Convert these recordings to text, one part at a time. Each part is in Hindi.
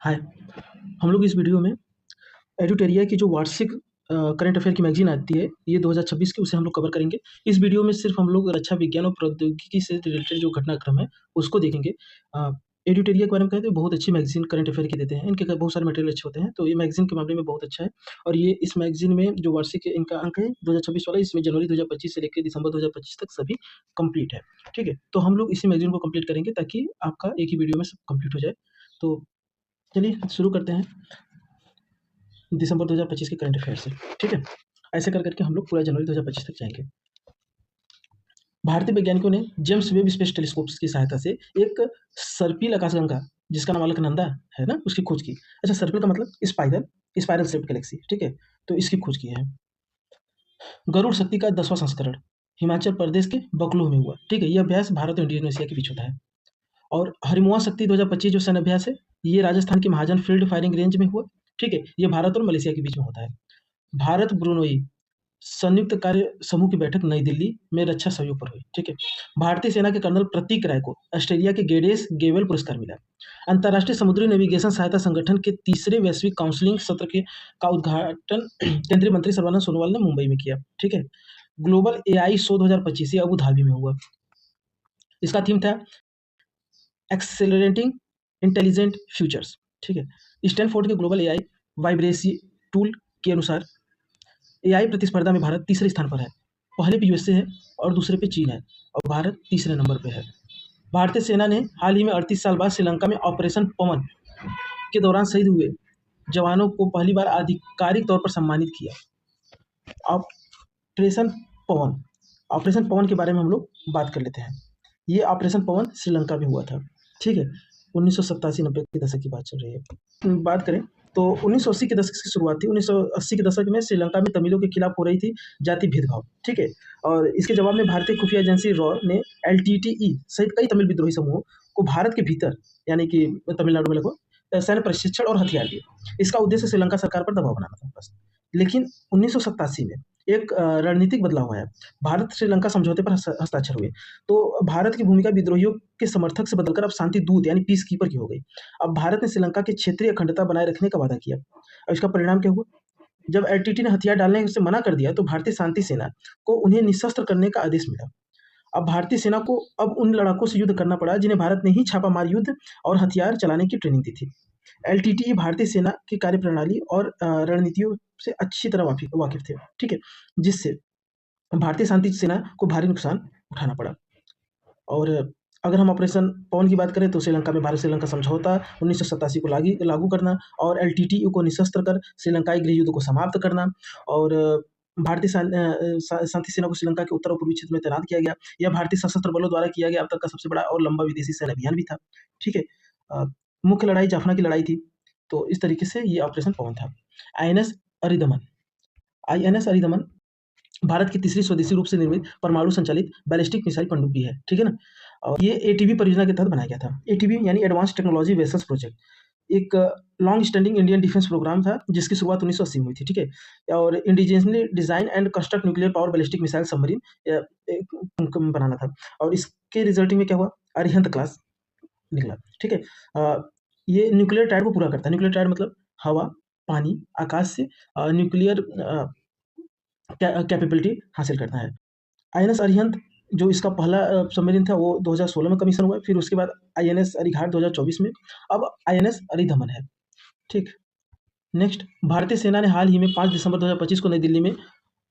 हाय, हम लोग इस वीडियो में एडुटेरिया की जो वार्षिक करंट अफेयर की मैगज़ीन आती है, ये 2026 की, उसे हम लोग कवर करेंगे। इस वीडियो में सिर्फ़ हम लोग रक्षा विज्ञान और प्रौद्योगिकी से रिलेटेड जो घटनाक्रम है, उसको देखेंगे। एडुटेरिया के बारे में कहें तो बहुत अच्छी मैगज़ीन करंट अफेयर की देते हैं, इनके बहुत सारे मटेरियल अच्छे होते हैं, तो ये मैगज़ीन के मामले में बहुत अच्छा है। और ये इस मैगज़ीन में जो वार्षिक इनका अंक है 2026 वाला, इसमें जनवरी 2025 से लेके दिसंबर 2025 तक सभी कंप्लीट है, ठीक है? तो हम लोग इसी मैगज़ीन को कंप्लीट करेंगे ताकि आपका एक ही वीडियो में सब कंप्लीट हो जाए। तो चलिए शुरू करते हैं दिसंबर 2025 के करंट अफेयर से, ठीक है? ऐसे कर करके हम लोग पूरा जनवरी 2025 तक जाएँगे। भारतीय वैज्ञानिकों ने जेम्स वेब स्पेस टेलीस्कोप की सहायता से एक सर्पिल आकाशगंगा, जिसका नाम अलकनंदा है ना, उसकी खोज की। अच्छा, सर्पिल का मतलब स्पाइरल शेप्ड गैलेक्सी, ठीक है? तो इसकी खोज की है। गरुड़ शक्ति का 10वां संस्करण हिमाचल प्रदेश के बकलोह में हुआ, ठीक है? ये अभ्यास भारत और इंडोनेशिया के बीच होता है। और हरिमुआ शक्ति 2025 जो सैन्य अभ्यास है, ये राजस्थान के महाजन फील्ड फायरिंग रेंज में हुआ, ठीक है? ये भारत और मलेशिया के बीच में होता है। भारत ब्रुनोई संयुक्त कार्य समूह की बैठक नई दिल्ली में रक्षा सहयोग पर हुई, ठीक है? भारतीय सेना के कर्नल प्रतीक राय को ऑस्ट्रेलिया के गेडेस गेवेल पुरस्कार मिला। अंतर्राष्ट्रीय समुद्री नेविगेशन सहायता संगठन के तीसरे वैश्विक काउंसलिंग सत्र का उद्घाटन केंद्रीय मंत्री सर्बानंद सोनोवाल ने मुंबई में किया, ठीक है? ग्लोबल एआई शो 2025 ये अबू धाबी में हुआ। इसका थीम था एक्सेलरेटिंग इंटेलिजेंट फ्यूचर्स, ठीक है? स्टैनफोर्ड के ग्लोबल एआई वाइब्रेसी टूल के अनुसार एआई प्रतिस्पर्धा में भारत तीसरे स्थान पर है। पहले पे यूएसए है और दूसरे पे चीन है और भारत तीसरे नंबर पे है। भारतीय सेना ने हाल ही में 38 साल बाद श्रीलंका में ऑपरेशन पवन के दौरान शहीद हुए जवानों को पहली बार आधिकारिक तौर पर सम्मानित किया। ऑपरेशन पवन ऑपरेशन पवन के बारे में हम लोग बात कर लेते हैं। ये ऑपरेशन पवन श्रीलंका में हुआ था, ठीक है? 1987-90 के दशक की बात चल रही है। बात करें तो 1980 के दशक की शुरुआत थी। 1980 के दशक में श्रीलंका में तमिलों के खिलाफ हो रही थी जाति भेदभाव, ठीक है? और इसके जवाब में भारतीय खुफिया एजेंसी रॉ ने एलटीटीई सहित कई तमिल विद्रोही समूहों को भारत के भीतर, यानी कि तमिलनाडु में लगभग सैन्य प्रशिक्षण और हथियार दिए। इसका उद्देश्य श्रीलंका सरकार पर दबाव बनाना था बस। लेकिन 1987 में एक रणनीतिक बदलाव आया। भारत श्रीलंका समझौते पर हस्ताक्षर हुए। तो भारत की भूमिका विद्रोहियों के समर्थक से बदलकर अब शांति दूत यानी पीस कीपर की हो गई। अब भारत ने श्रीलंका की क्षेत्रीय अखंडता बनाए रखने का वादा किया और इसका परिणाम क्या हुआ? जब एलटीटी ने हथियार डालने से मना कर दिया तो भारतीय शांति सेना को उन्हें निशस्त्र करने का आदेश मिला। अब भारतीय सेना को अब उन लड़ाकों से युद्ध करना पड़ा जिन्हें भारत ने ही छापामार युद्ध और हथियार चलाने की ट्रेनिंग दी थी। एलटीटी भारतीय सेना की कार्यप्रणाली और रणनीतियों से अच्छी तरह वाकिफ थे, ठीक है? जिससे भारतीय शांति सेना को भारी नुकसान उठाना पड़ा। और अगर हम ऑपरेशन पवन की बात करें तो श्रीलंका में भारत श्रीलंका समझौता 1987 को लागू करना और एलटीटीई को निशस्त्र कर श्रीलंकाई गृह युद्ध को समाप्त करना और भारतीय शांति सेना को श्रीलंका के उत्तर और पूर्वी क्षेत्र में तैनात किया गया। यह भारतीय सशस्त्र बलों द्वारा किया गया अब तक का सबसे बड़ा और लंबा विदेशी सैन्य अभियान भी था, ठीक है? मुख्य लड़ाई जाफना की लड़ाई थी। तो इस तरीके से ये ऑपरेशन पवन था। आईएनएस अरिदमन भारत की तीसरी स्वदेशी रूप से निर्मित परमाणु संचालित बैलिस्टिक मिसाइल पनडुब्बी है, ठीक है ना? और ये एटीवी परियोजना के तहत बनाया गया था। एटीवी यानी एडवांस टेक्नोलॉजी वेसल्स प्रोजेक्ट, एक long standing Indian defence programme था जिसकी शुरुआत 1980 में हुई थी, ठीक है? और indigenously design and construct nuclear power ballistic missile submarine बनाना था। और इसके रिजल्टिंग में क्या हुआ? अरिहंत क्लास निकला, ठीक है? ये न्यूक्लियर ट्रायड को पूरा करता है। न्यूक्लियर ट्रायड मतलब हवा, पानी, आकाश से न्यूक्लियर कैपेबिलिटी हासिल करता है। आईएनएस अरिहंत जो इसका पहला सबमरीन था वो 2016 में कमीशन हुआ। फिर उसके बाद आईएनएस अरिघाट 2024 में, अब आईएनएस अरिदमन है, ठीक? नेक्स्ट, भारतीय सेना ने हाल ही में 5 दिसंबर 2025 को नई दिल्ली में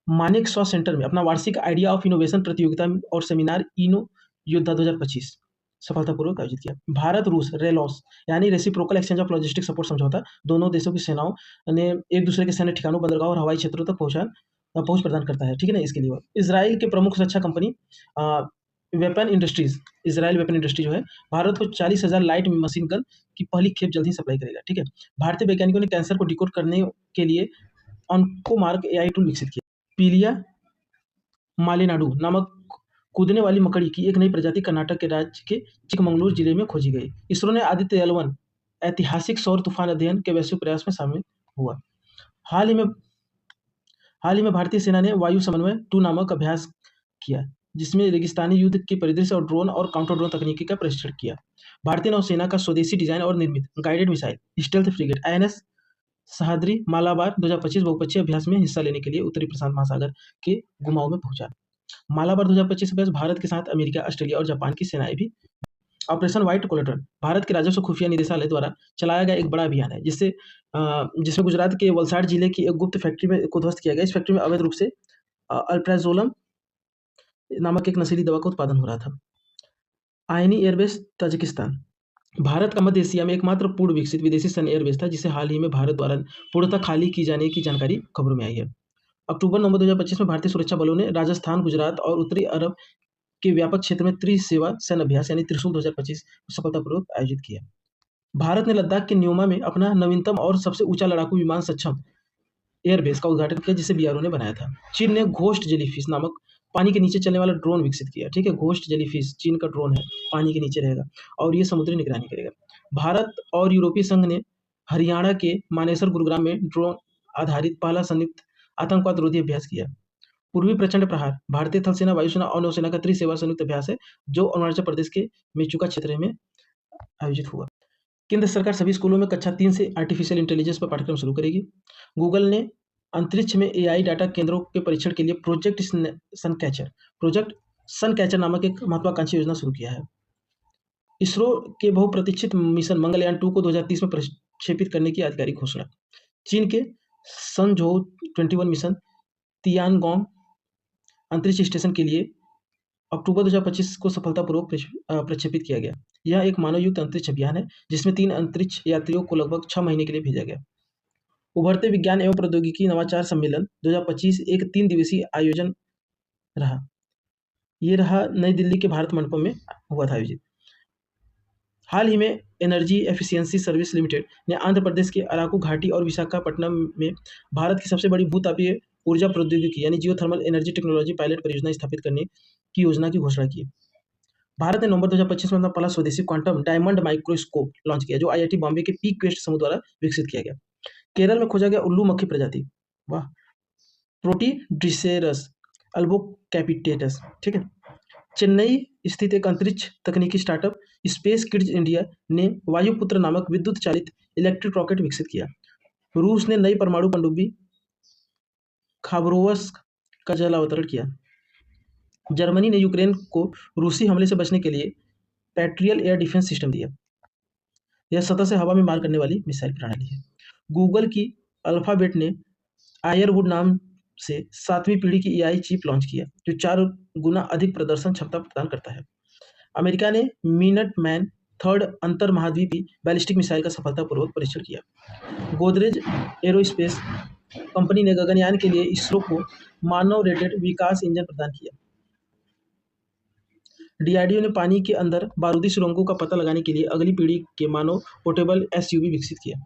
मानेकशॉ सेंटर में अपना वार्षिक आइडिया ऑफ इनोवेशन प्रतियोगिता और सेमिनार इनो योद्धा 2025 सफलतापूर्वक आयोजित किया। भारत रूस रेलॉस यानी reciprocal exchange of logistic support समझौता दोनों देशों की सेनाओं ने एक दूसरे के सैन्य ठिकानों, बंदरगाह और हवाई क्षेत्रों तक पहुंच प्रदान करता है, ठीक है ना? इसके लिए इजराइल के प्रमुख रक्षा company weapon industries Israel weapon industry जो है भारत को 40,000 लाइट मशीन गन की पहली खेप जल्द ही सप्लाई करेगा, ठीक है? भारतीय वैज्ञानिकों ने कैंसर को डिकोड करने के लिए ऑन्कोमार्क एआई टूल विकसित किया। पीलिया मालेनाडु नामक कूदने वाली मकड़ी की एक नई प्रजाति कर्नाटक के राज्य के चिकमंगलूर जिले में खोजी गई। इसरो ने आदित्य L1 ऐतिहासिक सौर तूफान अध्ययन के वैश्विक प्रयास में शामिल हुआ। हाल ही में भारतीय सेना ने वायु समन्वय 2 नामक अभ्यास किया जिसमें रेगिस्तानी युद्ध के परिदृश्य और ड्रोन और काउंटर ड्रोन तकनीकी का प्रशिक्षण किया। भारतीय नौसेना का स्वदेशी डिजाइन और निर्मित guided missile stealth frigate INS Sahyadri Malabar 2025 बहुपक्षीय अभ्यास में हिस्सा लेने के लिए उत्तरी प्रशांत महासागर के घुमाव में पहुंचा। मालाबार 2025 अभ्यास भारत के साथ अमेरिका, ऑस्ट्रेलिया और जापान की सेनाएं भी। ऑपरेशन व्हाइट कोलेट्रल भारत के राजस्व खुफिया निदेशालय द्वारा चलाया गया एक बड़ा अभियान है, जिसमें गुजरात के वलसाड जिले की एक गुप्त फैक्ट्री में को ध्वस्त किया गया। इस फैक्ट्री में अवैध रूप से अल्प्राजोलम नामक एक नशीली दवा का उत्पादन हो रहा था। आयनी एयरबेस ताजिकिस्तान भारत का मध्य एशिया में एकमात्र पूर्ण विकसित विदेशी सैन्य एयरबेस था, जिसे हाल ही में भारत द्वारा पूर्णतः खाली की जाने की जानकारी खबरों में आई है। अक्टूबर-नवंबर 2025 में भारतीय सुरक्षा बलों ने राजस्थान, गुजरात और उत्तरी अरब के व्यापक क्षेत्र में त्रिसेवा सैन्य अभ्यास यानी त्रिशूल 2025 सफलतापूर्वक आयोजित किया। भारत ने लद्दाख के न्योमा में अपना नवीनतम और सबसे ऊंचा लड़ाकू विमान सक्षम एयरबेस का उद्घाटन किया, जिसे बीआरओ ने बनाया था। चीन ने घोस्ट जेलीफिश नामक पानी के नीचे चलने वाला ड्रोन विकसित किया। ठीक है, घोस्ट जेलीफिश चीन का ड्रोन है, पानी के नीचे रहेगा और ये समुद्री निगरानी करेगा। भारत और यूरोपीय संघ ने हरियाणा के मानेसर गुरुग्राम में ड्रोन आधारित पहला संयुक्त आतंकवाद रोधी अभ्यास किया। पूर्वी प्रचंड प्रहार भारतीय थल सेना, वायुसेना और नौसेना का त्रिसेवा संयुक्त अभ्यास है, जो अरुणाचल प्रदेश के मेचुका क्षेत्र में आयोजित हुआ। केंद्र सरकार सभी स्कूलों में कक्षा 3 से आर्टिफिशियल इंटेलिजेंस पर पाठ्यक्रम शुरू करेगी। गूगल ने अंतरिक्ष में AI डाटा केंद्रों के परीक्षण के लिए प्रोजेक्ट सनकैचर नामक एक महत्वाकांक्षी योजना शुरू किया है। इसरो के बहुप्रतीक्षित मिशन मंगलयान 2 को 2030 में प्रक्षेपित करने की आधिकारिक घोषणा। चीन के सनझोउ 21 मिशन तियानगोंग अंतरिक्ष स्टेशन के लिए अक्टूबर 2025 को सफलतापूर्वक प्रक्षेपित किया गया। यह एक मानवयुक्त अंतरिक्ष अभियान है, जिसमें 3 अंतरिक्ष यात्रियों को लगभग 6 महीने के लिए भेजा गया। उभरते विज्ञान एवं प्रौद्योगिकी नवाचार सम्मेलन 2025 एक 3 दिवसीय आयोजन रहा। ये रहा नई दिल्ली के भारत मंडपम में हुआ था आयोजित। हाल ही में एनर्जी एफिशिएंसी सर्विस लिमिटेड ने आंध्र प्रदेश के अराकू घाटी और विशाखापट्टनम में भारत की सबसे बड़ी भूतापीय ऊर्जा प्रौद्योगिकी यानी जियोथर्मल एनर्जी टेक्नोलॉजी पायलट परियोजना स्थापित करने की योजना की घोषणा की। भारत ने नवंबर 2025 में अपना पहला स्वदेशी क्वांटम डायमंड माइक्रोस्कोप लॉन्च किया, जो IIT बॉम्बे के पी क्वेस्ट समूह द्वारा विकसित किया गया। केरल में खोजा गया उल्लू मक्खी प्रजाति, वाह, प्रोटीड्रिसेरस अल्बोकैपिटेटस। ठीक है। चेन्नई स्थित एक अंतरिक्ष तकनीकी स्टार्टअप स्पेस किड्स इंडिया ने वायुपुत्र नामक विद्युत चालित इलेक्ट्रिक रॉकेट विकसित किया। रूस ने नई परमाणु पनडुब्बी खाबरोवस्क का जलावतरण किया। जर्मनी ने यूक्रेन को रूसी हमले से बचने के लिए पैट्रियल एयर डिफेंस सिस्टम दिया। यह सतह से हवा में मार करने वाली मिसाइल प्रणाली है। गूगल की अल्फाबेट ने आयरवुड नाम से 7वीं पीढ़ी की AI चिप लॉन्च किया, जो 4 गुना अधिक प्रदर्शन क्षमता प्रदान करता है। अमेरिका ने मिनटमैन 3rd अंतर महाद्वीपीय बैलिस्टिक मिसाइल का सफलतापूर्वक परीक्षण किया। गोदरेज एरोस्पेस कंपनी ने गगनयान के लिए इसरो को मानव रेटेड विकास इंजन प्रदान किया। DRDO ने पानी के अंदर बारूदी सुरंगों का पता लगाने के लिए अगली पीढ़ी के मानव पोर्टेबल SUV विकसित किया।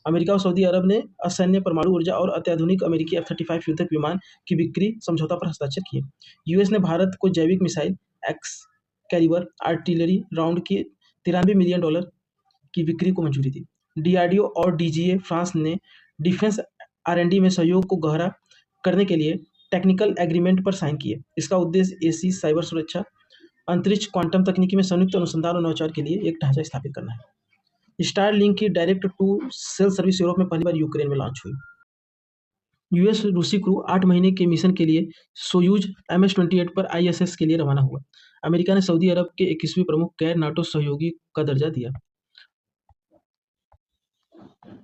अमेरिका और सऊदी अरब ने असैन्य परमाणु ऊर्जा और अत्याधुनिक अमेरिकी F-35 युद्धक विमान की बिक्री समझौता पर हस्ताक्षर किए। US ने भारत को जैविक मिसाइल एक्सकैलिबर आर्टिलरी राउंड के $93 मिलियन की बिक्री को मंजूरी दी। DRDO और DGA फ्रांस ने डिफेंस R&D में सहयोग को गहरा करने के लिए टेक्निकल एग्रीमेंट पर साइन किए। इसका उद्देश्य AC साइबर सुरक्षा, अंतरिक्ष क्वांटम तकनीकी में संयुक्त अनुसंधान और नवाचार के लिए एक ढांचा स्थापित करना है। स्टारलिंक की direct to cell service Europe में पहली बार यूक्रेन में लॉन्च हुई। US रूसी क्रू 8 महीने के मिशन के लिए सोयूज MS-28 पर ISS के लिए रवाना हुआ। अमेरिका ने सऊदी अरब के 21वें प्रमुख गैर नाटो सहयोगी का दर्जा दिया।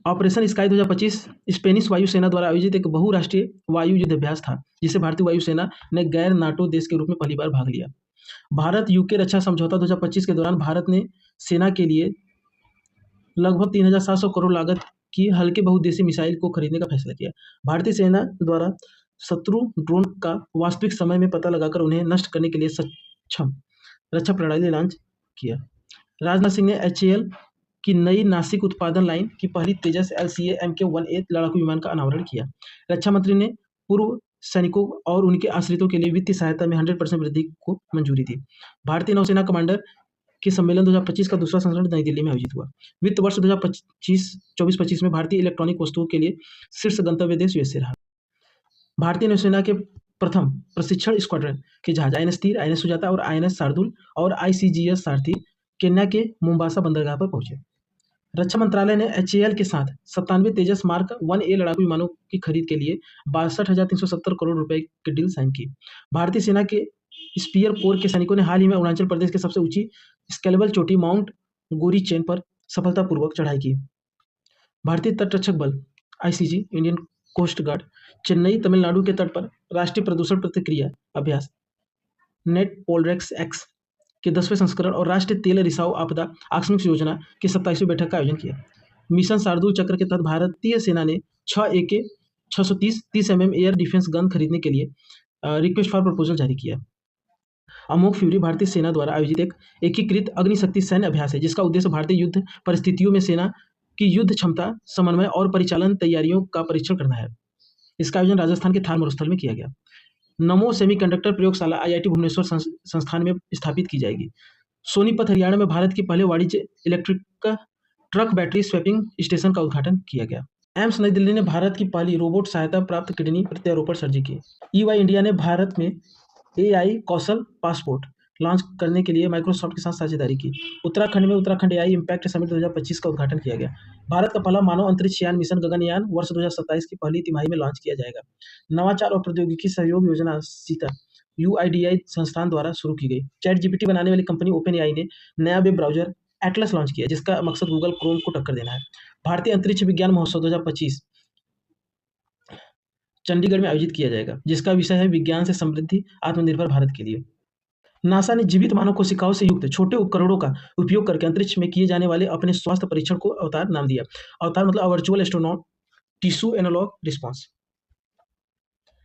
ऑपरेशन स्काई 2025 स्पेनिश वायुसेना द्वारा आयोजित एक बहुराष्ट्रीय वायु युद्ध अभ्यास था, जिसे भारतीय वायुसेना ने गैर नाटो देश के रूप में पहली बार भाग लिया। भारत UK रक्षा समझौता 2025 के दौरान भारत ने सेना के लिए लगभग 3,700 करोड़ लागत की हल्के बहुउद्देशीय मिसाइल को खरीदने का फैसला किया। भारतीय सेना द्वारा शत्रु ड्रोन का वास्तविक समय में पता लगाकर उन्हें नष्ट करने के लिए सक्षम रक्षा प्रणाली लॉन्च किया। राजनाथ सिंह ने HAL की नई नासिक उत्पादन लाइन की पहली तेजस LCA Mk-1A लड़ाकू विमान का अनावरण किया। रक्षा मंत्री ने पूर्व सैनिकों और उनके आश्रितों के लिए वित्तीय सहायता में 100% वृद्धि को मंजूरी दी। भारतीय नौसेना कमांडर के सम्मेलन 2025 का दूसरा संस्करण नई दिल्ली में आयोजित हुआ। वित्त वर्ष 2024-25 में भारतीय इलेक्ट्रॉनिक वस्तुओं के लिए शीर्ष गंतव्य देश USA रहा। भारतीय नौसेना के प्रथम प्रशिक्षण स्क्वाड्रन के जहाज INS तीर, INS सुजाता और INS शार्दुल और ICGS सारथी केन्या के मोम्बासा बंदरगाह पर पहुंचे। रक्षा मंत्रालय ने HAL के साथ 97 तेजस मार्क 1A लड़ाकू विमानों की खरीद के लिए 62,370 करोड़ रुपए की डील साइन की। भारतीय सेना के स्पीयर कोर के सैनिकों ने हाल ही में अरुणाचल प्रदेश की सबसे ऊंची स्केलेबल चोटी माउंट गोरी चेन पर सफलतापूर्वक चढ़ाई की। भारतीय तटरक्षक बल ICG Indian coast guard Chennai Tamil Nadu के तट पर राष्ट्रीय प्रदूषण प्रतिक्रिया अभ्यास नेट पोलरेक्स एक्स के 10वें संस्करण और राष्ट्रीय तेल रिसाव आपदा आकस्मिक योजना की 27वीं बैठक का आयोजन किया। मिशन शार्दुल चक्र के तहत भारतीय सेना ने 6 AK 630 30 mm air defence gun खरीदने के लिए रिक्वेस्ट फॉर प्रपोजल जारी किया। अमोघ फ्यूरी भारतीय सेना द्वारा आयोजित एक एकीकृत अग्निशक्ति सैन्य अभ्यास है जिसका उद्देश्य भारतीय युद्ध परिस्थितियों में सेना की युद्ध क्षमता, समन्वय और परिचालन तैयारियों का परीक्षण करना है। इसका आयोजन राजस्थान के थार मरुस्थल में किया गया। नमो सेमीकंडक्टर प्रयोगशाला IIT भुवनेश्वर संस्थान में स्थापित की जाएगी। सोनीपत हरियाणा में भारत के पहले वाणिज्य electric truck battery swapping station का उद्घाटन किया गया। एम्स नई दिल्ली ने भारत की पहली रोबोट सहायता प्राप्त किडनी प्रत्यारोपण सर्जरी की। EY इंडिया ने भारत में AI कौशल पासपोर्ट लॉन्च करने के लिए माइक्रोसॉफ्ट के साथ साझेदारी की। उत्तराखंड में उत्तराखंड AI इम्पैक्ट समिट 2025 का उद्घाटन किया गया। भारत का पहला मानव अंतरिक्ष यान मिशन गगनयान वर्ष 2027 की पहली तिमाही में लॉन्च किया जाएगा। नवाचार और प्रौद्योगिकी सहयोग योजना सीता UIDAI संस्थान द्वारा शुरू की गई। ChatGPT बनाने वाली कंपनी OpenAI ने नया वेब ब्राउजर एटलस लॉन्च किया जिसका मकसद गूगल क्रोम को टक्कर देना है। भारतीय अंतरिक्ष विज्ञान महोत्सव 2025 चंडीगढ़ में आयोजित किया जाएगा जिसका विषय है विज्ञान से समृद्धि आत्मनिर्भर भारत के लिए। नासा ने जीवित मानव कोशिकाओं से युक्त छोटे उपकरणों का उपयोग करके अंतरिक्ष में किए जाने वाले अपने स्वास्थ्य परीक्षण को अवतार नाम दिया। अवतार मतलब virtual astronaut tissue analog response.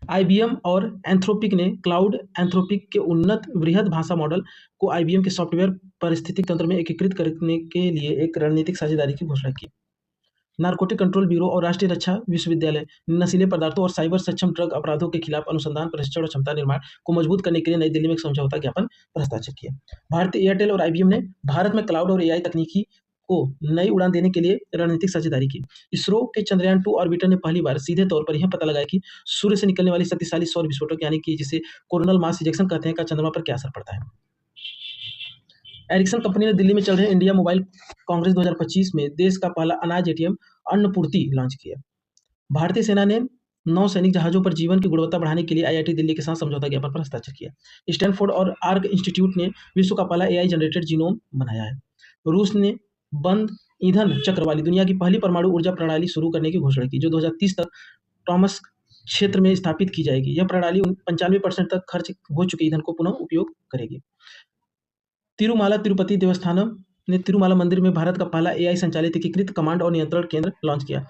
IBM और एंथ्रोपिक ने क्लाउड एंथ्रोपिक के उन्नत वृहद भाषा मॉडल को IBM के सॉफ्टवेयर पारिस्थितिक तंत्र में एकीकृत करने के लिए एक रणनीतिक साझेदारी की घोषणा की। नारकोटिक कंट्रोल ब्यूरो और राष्ट्रीय रक्षा विश्वविद्यालय ने नशीले पदार्थों और साइबर सक्षम ड्रग अपराधों के खिलाफ अनुसंधान, प्रशिक्षण और क्षमता निर्माण को मजबूत करने के लिए नई दिल्ली में एक समझौता ज्ञापन पर हस्ताक्षर किया। भारतीय एयरटेल और IBM ने भारत में क्लाउड और AI तकनीकी को नई उड़ान देने के लिए रणनीतिक साझेदारी की। इसरो के चंद्रयान 2 ऑर्बिटर ने पहली बार सीधे तौर पर यह पता लगाया कि सूर्य से निकलने वाली शक्तिशाली सौर विस्फोटक यानी कि जिसे कोरोनल मास इजेक्शन कहते हैं का चंद्रमा पर क्या असर पड़ता है। एरिक्सन कंपनी ने दिल्ली में चल रहे इंडिया मोबाइल कांग्रेस 2025 में देश का पहला अनाज ATM अन्नपूर्ति लॉन्च किया। भारतीय सेना ने 9 सैनिक जहाजों पर जीवन की गुणवत्ता बढ़ाने के लिए IIT दिल्ली के साथ समझौता ज्ञापन पर हस्ताक्षर किया। स्टैनफोर्ड और आर्क इंस्टीट्यूट ने विश्व का पहला AI जनरेटेड जीनोम बनाया है। रूस ने बंद ईंधन चक्र वाली दुनिया की पहली परमाणु ऊर्जा प्रणाली शुरू करने की घोषणा की जो 2030 तक टॉमस क्षेत्र में स्थापित की जाएगी। यह प्रणाली 95% तक खर्च हो चुके ईंधन को पुनः उपयोग करेगी। तिरुमाला तिरुपति देवस्थानम ने तिरुमाला मंदिर में भारत का पहला AI संचालित एकीकृत कमांड और नियंत्रण केंद्र लॉन्च किया।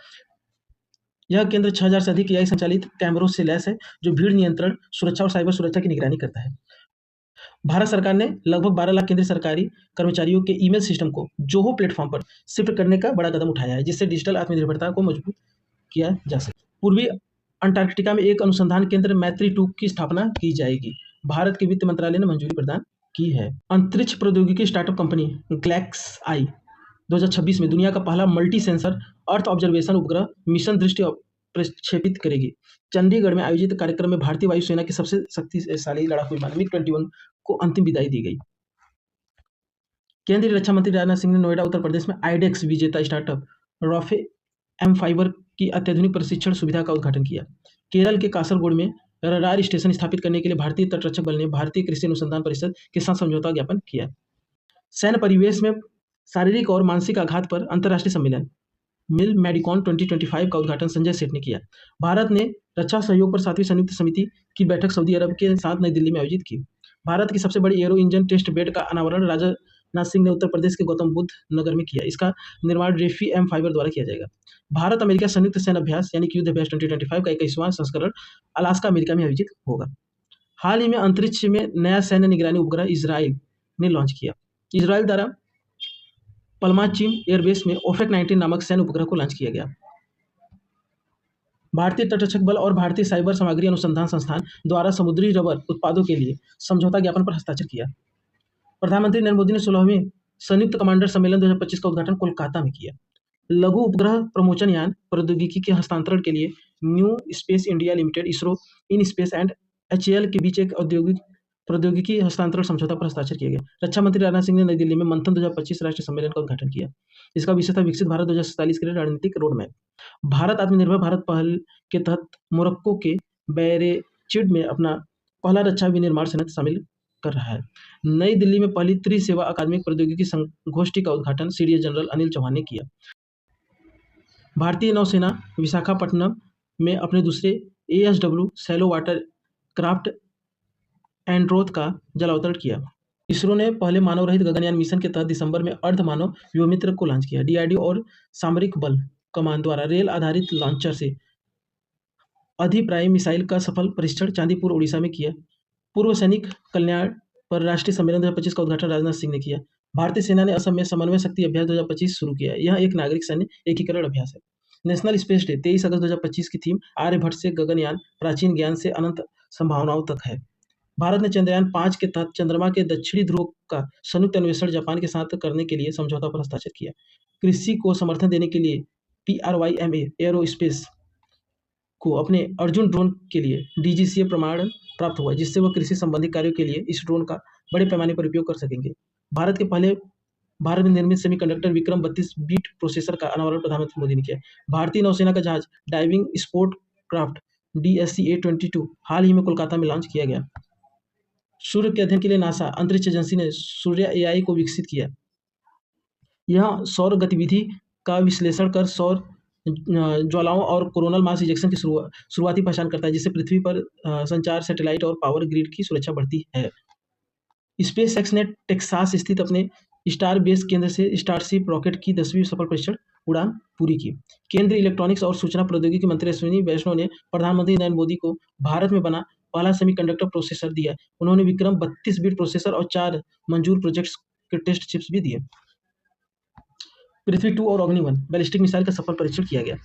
यह केंद्र 6000 से अधिक AI संचालित कैमरों से लैस है जो भीड़ नियंत्रण, सुरक्षा और साइबर सुरक्षा की निगरानी करता है। भारत सरकार ने लगभग 12 लाख केंद्रीय सरकारी कर्मचारियों के ईमेल सिस्टम को जोहो प्लेटफॉर्म पर शिफ्ट करने का बड़ा कदम उठाया है जिससे डिजिटल आत्मनिर्भरता को मजबूत किया जा सके। पूर्वी अंटार्कटिका में एक अनुसंधान केंद्र मैत्री 2 की स्थापना की जाएगी। भारत के वित्त मंत्रालय ने मंजूरी प्रदान की है। अंतरिक्ष प्रौद्योगिकी स्टार्टअप कंपनी ग्लैक्सआई 2026 में दुनिया का पहला मल्टी सेंसर अर्थ ऑब्जर्वेशन उपग्रह मिशन दृष्टि प्रक्षेपित करेगी। चंडीगढ़ में आयोजित कार्यक्रम में भारतीय वायुसेना के सबसे शक्तिशाली लड़ाकू विमान MiG-21 को अंतिम विदाई दी गई। केंद्रीय रक्षा मंत्री राजनाथ सिंह ने नोएडा उत्तर प्रदेश में आइडेक्स विजेता स्टार्टअप रॉफे एम फाइबर की अत्याधुनिक प्रशिक्षण सुविधा का उद्घाटन किया। केरल के कासरगोड में रडार स्टेशन स्थापित करने के लिए भारतीय तटरक्षक बल ने भारतीय कृषि अनुसंधान परिषद के साथ समझौता ज्ञापन किया। सैन्य परिवेश में शारीरिक और मानसिक आघात पर अंतर्राष्ट्रीय सम्मेलन मिल मेडिकॉन 2025 का उद्घाटन संजय सेठ ने किया। भारत ने रक्षा सहयोग पर 7वीं संयुक्त समिति की बैठक सऊदी अरब के साथ नई दिल्ली में आयोजित की। भारत की सबसे बड़ी एरो इंजन टेस्ट बेड का अनावरण राजनाथ सिंह ने उत्तर प्रदेश के गौतम बुद्ध नगर में किया। इसका निर्माण रेफी एम फाइबर द्वारा किया जाएगा। भारत अमेरिका संयुक्त सैन्य अभ्यास यानी कि युद्ध अभ्यास 2025 का 21वां संस्करण अलास्का अमेरिका में आयोजित होगा। हाल ही में अंतरिक्ष में नया सैन्य निगरानी उपग्रह इजराइल ने लॉन्च किया। इजराइल द्वारा पलमाचीम एयरबेस में ओफेक 19 नामक सैन्य उपग्रह को लॉन्च किया गया। भारतीय तटरक्षक बल और भारतीय साइबर सामग्री अनुसंधान संस्थान द्वारा समुद्री रबर उत्पादों के लिए समझौता ज्ञापन पर हस्ताक्षर किया। प्रधानमंत्री नरेंद्र मोदी ने 16वें संयुक्त कमांडर सम्मेलन 2025 का उद्घाटन कोलकाता में किया। लघु उपग्रह प्रमोचन यान प्रौद्योगिकी के हस्तांतरण के लिए new space India limited ISRO in space and HAL के बीच एक औद्योगिक प्रौद्योगिकी हस्तांतरण समझौता पर हस्ताक्षर किए गए। रक्षा मंत्री राजनाथ सिंह ने नई दिल्ली में मंथन 2025 राष्ट्रीय सम्मेलन का उद्घाटन किया। इसका विषय था विकसित भारत 2047 के लिए रणनीतिक रोड मैप। भारत आत्मनिर्भर भारत पहल के तहत मोरक्को के बैरेचिड में अपना पहला रक्षा विनिर्माण संयंत्र शामिल कर रहा है। नई दिल्ली में पहली त्रिसेवा अकादमिक प्रौद्योगिकी संगोष्ठी का उद्घाटन सीडीएस जनरल अनिल चौहान ने किया। भारतीय नौसेना विशाखापट्टनम में अपने दूसरे ASW shallow water craft Androth का जलावतरण किया। इसरो ने पहले मानव रहित गगनयान मिशन के तहत दिसंबर में अर्ध मानव व्योमित्र को लॉन्च किया। DRDO और सामरिक बल कमान द्वारा रेल आधारित लॉन्चर से अधिप्रायी मिसाइल का सफल परीक्षण चांदीपुर ओडिशा में किया। पूर्व सैनिक कल्याण पर राष्ट्रीय सम्मेलन 2025 का उद्घाटन राजनाथ सिंह ने किया। भारतीय सेना ने असम में समन्वय शक्ति अभ्यास 2025 शुरू किया। यह एक नागरिक सैन्य एकीकरण अभ्यास है। नेशनल स्पेस डे 23 अगस्त 2025 की थीम आर्यभट्ट से गगनयान, प्राचीन ज्ञान से अनंत संभावनाओं तक है। भारत ने चंद्रयान 5 के तहत चंद्रमा के दक्षिणी ध्रुव का संयुक्त अन्वेषण जापान के साथ करने के लिए समझौता पर हस्ताक्षर किया। कृषि को समर्थन देने के लिए PRYMA एरोस्पेस को अपने अर्जुन ड्रोन के लिए DGCA प्रमाण प्राप्त हुआ, जिससे वह कृषि संबंधी कार्यों के लिए इस ड्रोन का बड़े पैमाने पर उपयोग कर सकेंगे। भारत में निर्मित सेमीकंडक्टर विक्रम 32 बीट प्रोसेसर का अनावरण प्रधानमंत्री मोदी ने किया। भारतीय नौसेना का जहाज डाइविंग स्पोर्ट क्राफ्ट DSCA-22 हाल ही में कोलकाता में लॉन्च किया गया। सूर्य के अध्ययन के लिए नासा अंतरिक्ष एजेंसी ने सूर्य AI को विकसित किया। यह सौर गतिविधि का विश्लेषण कर सौर ज्वालाओं और कोरोनल मास इजेक्शन की शुरुआती पहचान करता है, जिससे पृथ्वी पर संचार, सैटेलाइट और पावर ग्रिड की सुरक्षा बढ़ती है। स्पेस एक्स ने टेक्सास स्थित अपने स्टार बेस केंद्र से स्टारशिप रॉकेट की 10वीं सफल परीक्षण उड़ान पूरी की। केंद्रीय इलेक्ट्रॉनिक्स और सूचना प्रौद्योगिकी मंत्री अश्विनी वैष्णव ने प्रधानमंत्री नरेंद्र मोदी को भारत में बना पहला सेमीकंडक्टर प्रोसेसर दिया। उन्होंने विक्रम 32 बीट प्रोसेसर और 4 मंजूर प्रोजेक्ट्स के टेस्ट चिप्स भी दिए। पृथ्वी 2 और अग्नि 1 बैलिस्टिक मिसाइल का सफल परीक्षण किया गया।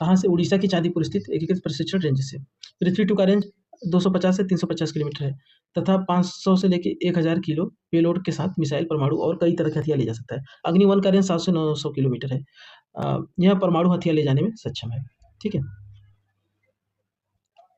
कहाँ से? उड़ीसा के चांदीपुर स्थित एकीकृत प्रशिक्षण रेंज से। पृथ्वी 2 का रेंज 250 से 350 किलोमीटर है तथा 500 से लेकर 1000 किलो पेलोड के साथ मिसाइल, परमाणु और कई तरह के हथियार ले जा सकता है। अग्नि 1 का रेंज 700 से 900 किलोमीटर है। यह परमाणु हथियार ले जाने में सक्षम है। ठीक है।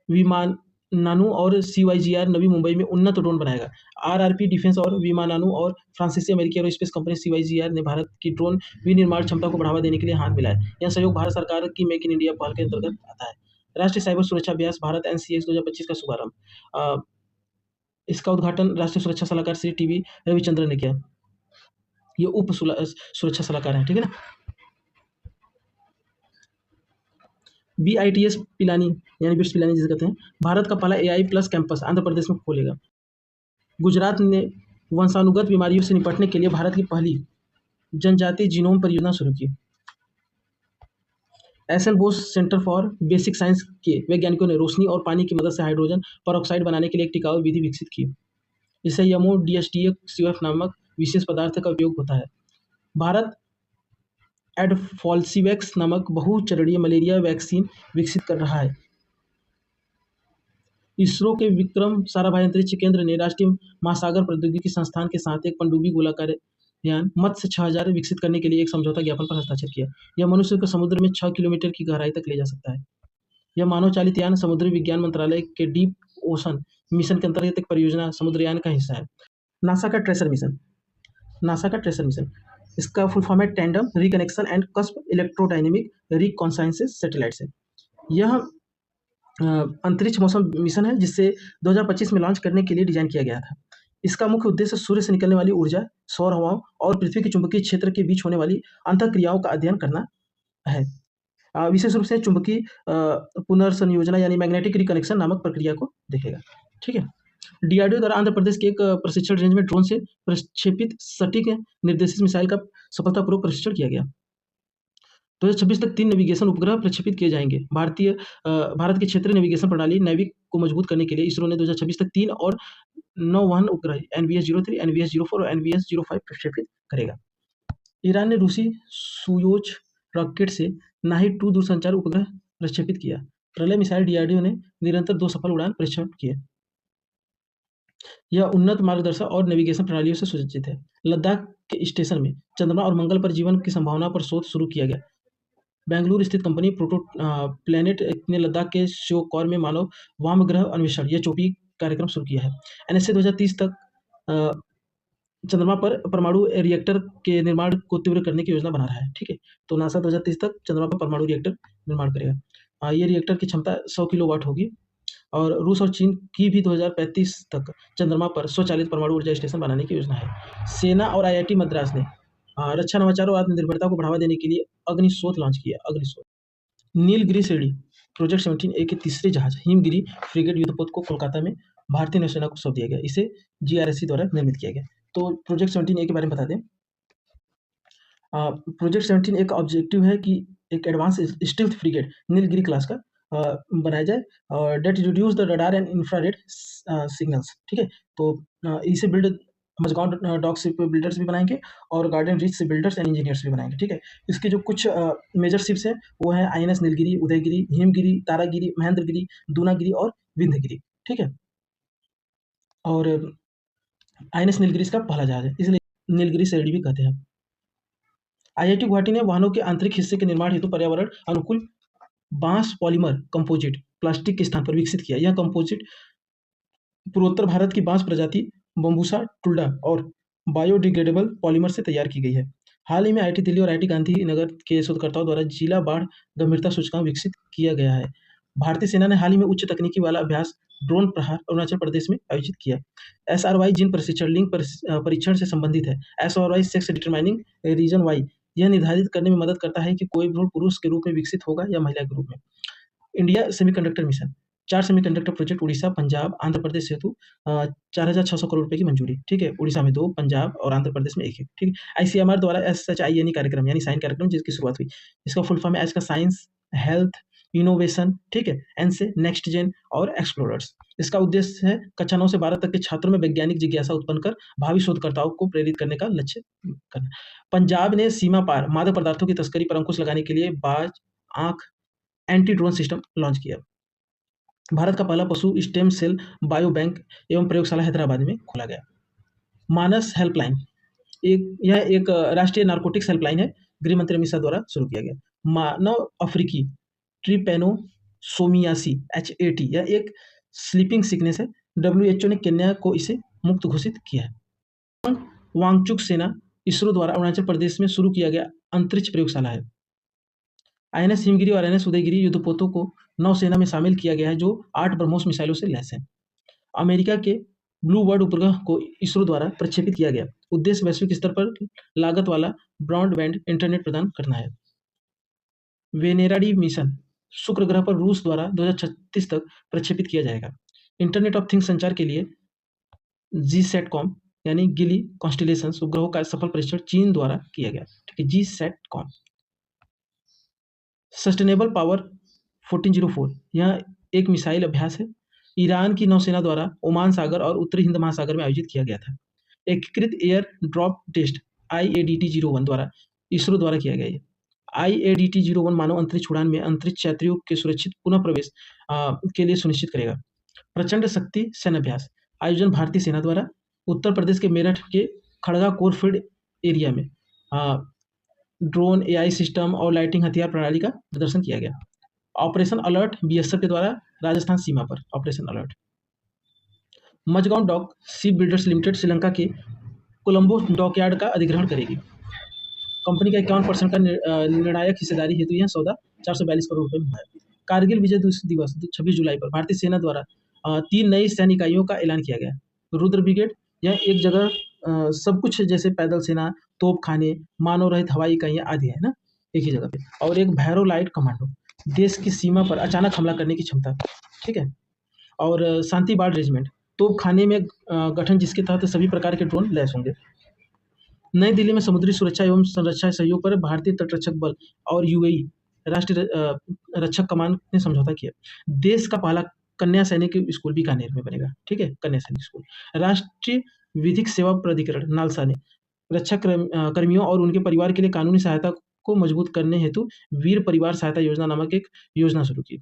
विमानानु और CYGR नवी मुंबई में उन्नत ड्रोन बनाएगा। RRP डिफेंस और विमानानु और फ्रांसीसी अमेरिकी एरोस्पेस कंपनी CYGR ने भारत की ड्रोन विनिर्माण क्षमता को बढ़ावा देने के लिए हाथ मिलाया। यह सहयोग भारत सरकार की मेक इन इंडिया पहल के अंतर्गत आता है। राष्ट्रीय साइबर सुरक्षा अभ्यास भारत NCX 2025 का शुभारंभ। इसका उद्घाटन राष्ट्रीय सुरक्षा सलाहकार श्री TB रविचंद्रन ने किया। ये उप सुरक्षा सलाहकार हैं। ठीक है ना। BITS पिलानी यानी बिट्स पिलानी जिसे कहते हैं, भारत का पहला AI plus campus Andhra Pradesh में खोलेगा। गुजरात ने वंशानुगत बीमारियों से निपटने के लिए भारत की पहली जनजातीय जीनोम परियोजना शुरू की। SN Bose centre for basic science के वैज्ञानिकों ने रोशनी और पानी की मदद से हाइड्रोजन परऑक्साइड बनाने के लिए एक टिकाऊ विधि विकसित की। इससे यमो DHTA-COF नामक विशेष पदार्थ का उपयोग होता है। भारत एडफ्लूसिवैक्स नामक बहुचरणीय मलेरिया वैक्सीन विकसित कर रहा है। इसरो के विक्रम साराभाई अंतरिक्ष केंद्र ने राष्ट्रीय महासागर प्रौद्योगिकी संस्थान के साथ एक पनडुब्बी गोलाकार यान मत्स्य 6000 विकसित करने के लिए एक समझौता ज्ञापन पर हस्ताक्षर किया। यह मनुष्य को समुद्र में 6 किलोमीटर की गहराई तक ले जा सकता है। यह मानव चालित यान समुद्री विज्ञान मंत्रालय के डीप ओशन मिशन के अंतर्गत एक परियोजना समुद्रयान का हिस्सा है। नासा का ट्रेसर मिशन इसका फुल फॉर्म है tandem reconnection and cusp electrodynamic reconnaissance satellite है। यह अंतरिक्ष मौसम मिशन है जिसे 2025 में लॉन्च करने के लिए डिजाइन किया गया था। इसका मुख्य उद्देश्य सूर्य से निकलने वाली ऊर्जा, सौर हवाओं और पृथ्वी के चुंबकीय क्षेत्र के बीच होने वाली अंतःक्रियाओं का अध्ययन करना है। विशेष रूप से चुंबकीय पुनर्संयोजना यानी मैग्नेटिक रिकनेक्शन नामक प्रक्रिया को देखेगा। ठीक है। DRDO द्वारा आंध्र प्रदेश के एक प्रशिक्षण रेंज में ड्रोन से प्रक्षेपित सटीक निर्देशित मिसाइल का सफलतापूर्वक प्रशिक्षण किया गया। 2026 तक 3 नेविगेशन उपग्रह प्रक्षेपित किए जाएंगे। भारत की क्षेत्रीय नेविगेशन प्रणाली नेविक को मजबूत करने के लिए इसरो ने 2026 तक 3 और नौवहन उपग्रह NVS-03, NVS-04 और NVS-05 प्रक्षेपित करेगा। ईरान ने रूसी सुयोज रॉकेट से नाहिद 2 दूरसंचार उपग्रह प्रक्षेपित किया। प्रलय मिसाइल DRDO ने निरंतर 2 सफल उड़ान परीक्षण किए। यह उन्नत मार्गदर्शन और नेविगेशन प्रणालियों से सुसज्जित है। लद्दाख के स्टेशन में चंद्रमा और मंगल पर जीवन की संभावना पर शोध शुरू किया गया। बेंगलुरु स्थित कंपनी प्रोटो प्लैनेट ने लद्दाख के श्योकौर में मानव वामग्रह अन्वेषण कार्यक्रम शुरू किया है। एनएसए 2030 तक चंद्रमा पर परमाणु रिएक्टर के निर्माण को तीव्र करने की योजना बना रहा है, ठीक है। तो नासा 2030 तक चंद्रमा पर परमाणु रिएक्टर निर्माण करेगा। ये रिएक्टर की क्षमता 100 किलोवाट होगी और रूस और चीन की भी 2035 तक चंद्रमा पर स्वचालित परमाणु ऊर्जा स्टेशन बनाने की योजना है। सेना और आईआईटी मद्रास ने रक्षा नवाचार और आत्मनिर्भरता को बढ़ावा देने के लिए अग्निशोध लॉन्च किया। अग्निशोध नीलगिरी श्रेणी प्रोजेक्ट 17A के तीसरे जहाज हिमगिरी फ्रिगेट युद्धपोत को कोलकाता में भारतीय नौसेना को सौंप दिया गया। इसे जीआरएससी द्वारा निर्मित किया गया। तो प्रोजेक्ट 17A के बारे में बता दें। प्रोजेक्ट 17A का ऑब्जेक्टिव है कि एक advance stealth frigate Nilgiri class का बनाया जाए और that reduce the radar and infrared signals, ठीक है। तो इसे build Mazagon dock ship builders भी बनाएंगे और गार्डन रीच से बिल्डर्स एंड इंजीनियर्स भी बनाएंगे, ठीक है। इसके जो कुछ मेजर शिप्स हैं वो है आईएनएस नीलगिरी, उदयगिरी, हिमगिरी, तारागिरी, महेंद्रगिरी, दूनागिरी और विंध्यगिरी, ठीक है। और आईएनएस नीलगिरी इसका पहला जहाज है, इसलिए नीलगिरी श्रेणी भी कहते हैं। आईआईटी गुवाहाटी ने वाहनों के आंतरिक हिस्से के निर्माण हेतु पर्यावरण अनुकूल बांस पॉलीमर कंपोजिट प्लास्टिक के स्थान पर विकसित किया। यह कंपोजिट पूर्वोत्तर भारत की बांस प्रजाति बम्बूसा टुल्डा और बायोडिग्रेडेबल पॉलीमर से तैयार की गई है। हाल ही में आईआईटी दिल्ली और आईआईटी गांधीनगर के शोधकर्ताओं द्वारा जिला बाढ़ गंभीरता सूचकांक विकसित किया गया है। भारतीय सेना ने हाल ही में उच्च तकनीकी वाला अभ्यास ड्रोन प्रहार अरुणाचल प्रदेश में आयोजित किया। एसआरवाई जिन प्रशिक्षण लिंग परीक्षण से संबंधित है। एसआरवाई सेक्स डिटरमाइनिंग रीजन वाई यह निर्धारित करने में मदद करता है कि कोई भ्रूण पुरुष के रूप में विकसित होगा या महिला के रूप में। India semiconductor mission 4 semiconductor project Odisha, Punjab, Andhra Pradesh हेतु 4,600 करोड़ रुपए की मंजूरी, ठीक है। उड़ीसा में 2, पंजाब और आंध्र प्रदेश में 1 है, ठीक है। आईसीएमआर द्वारा एसएचआईएनई कार्यक्रम यानी साइन कार्यक्रम जिसकी शुरुआत हुई। इसका फुल फॉर्म है एच का साइंस, हेल्थ, इनोवेशन, ठीक है। एन से नेक्स्ट जेन और एक्सप्लोरर्स। इसका उद्देश्य है कक्षा 9 से 12 तक के छात्रों में वैज्ञानिक जिज्ञासा उत्पन्न कर भावी शोधकर्ताओं को प्रेरित करने का लक्ष्य करना। पंजाब ने सीमा पार मादक पदार्थों की तस्करी पर अंकुश लगाने के लिए बाज आंख एंटी ड्रोन सिस्टम लॉन्च किया। भारत का पहला पशु स्टेम सेल बायो बैंक एवं प्रयोगशाला हैदराबाद में खोला गया। मानस हेल्पलाइन यह एक राष्ट्रीय नारकोटिक्स हेल्पलाइन है, गृह मंत्री अमित शाह द्वारा शुरू किया गया। मानव अफ्रीकी ट्रिपेनोसोमियासी HAT यह एक स्लीपिंग सिकनेस है। WHO ने केन्या को इसे मुक्त घोषित किया है। वांगचुक सेना इसरो द्वारा अरुणाचल प्रदेश में शुरू किया गया अंतरिक्ष प्रयोगशाला है। आईएनएस हिमगिरी और आईएनएस उदयगिरी युद्धपोतों को नौसेना में शामिल किया गया है जो 8 ब्रह्मोस मिसाइलों से लैस हैं। अमेरिका के ब्लू बर्ड उपग्रह को इसरो द्वारा प्रक्षेपित किया गया। उद्देश्य वैश्विक स्तर पर लागत वाला ब्रॉडबैंड इंटरनेट प्रदान करना है। वेनेराडी मिशन शुक्र ग्रह पर रूस द्वारा 2036 तक प्रक्षेपित किया जाएगा। इंटरनेट ऑफ थिंग्स संचार के लिए जीसैटकॉम यानी गिली कॉन्स्टिलेशंस उपग्रहों का सफल परीक्षण चीन द्वारा किया गया, ठीक है। जीसैटकॉम सस्टेनेबल पावर 1404 यह एक मिसाइल अभ्यास है। ईरान की नौसेना द्वारा ओमान सागर और उत्तरी हिंद महासागर में आयोजित किया गया था। एकीकृत एयर ड्रॉप टेस्ट IADT-01 द्वारा इसरो द्वारा किया गया है। IADT-01 मानव अंतरिक्ष उड़ान में अंतरिक्ष यात्रियों के सुरक्षित पुनः प्रवेश के लिए सुनिश्चित करेगा। प्रचंड शक्ति सैन्य अभ्यास आयोजन भारतीय सेना द्वारा उत्तर प्रदेश के मेरठ के खड़गा कोरफील्ड एरिया में ड्रोन AI सिस्टम और लाइटिंग हथियार प्रणाली का प्रदर्शन किया गया। ऑपरेशन अलर्ट BSF के द्वारा राजस्थान सीमा पर operation alert. Mazagon dock ship builders limited Sri Lanka के कोलंबो डॉकयार्ड का अधिग्रहण करेगी। कंपनी का 51% का निर्णायक हिस्सेदारी हेतु यह सौदा 442 करोड़ रुपए में हुआ है। कारगिल विजय दिवस 26 जुलाई पर भारतीय सेना द्वारा 3 नई सैन्य इकाइयों का ऐलान किया गया। रुद्र ब्रिगेड यह एक जगह सब कुछ जैसे पैदल सेना, तोपखाने, मानव रहित हवाई इकाइयाँ आदि है ना, एक ही जगह पे। और एक भैरव लाइट कमांडो देश की सीमा पर अचानक हमला करने की क्षमता, ठीक है। और शांति बाढ़ रेजिमेंट तोपखाने में गठन जिसके तहत सभी प्रकार के ड्रोन लैस होंगे। नई दिल्ली में समुद्री सुरक्षा एवं संरक्षा सहयोग पर भारतीय तटरक्षक बल और UAE राष्ट्रीय रक्षक कमान ने समझौता किया। देश का पहला कन्या सैनिक स्कूल बीकानेर में बनेगा, ठीक है, कन्या सैनिक स्कूल। राष्ट्रीय विधिक सेवा प्राधिकरण नालसा ने रक्षा कर्मियों और उनके परिवार के लिए कानूनी सहायता को मजबूत करने हेतु वीर परिवार सहायता योजना नामक एक योजना शुरू की।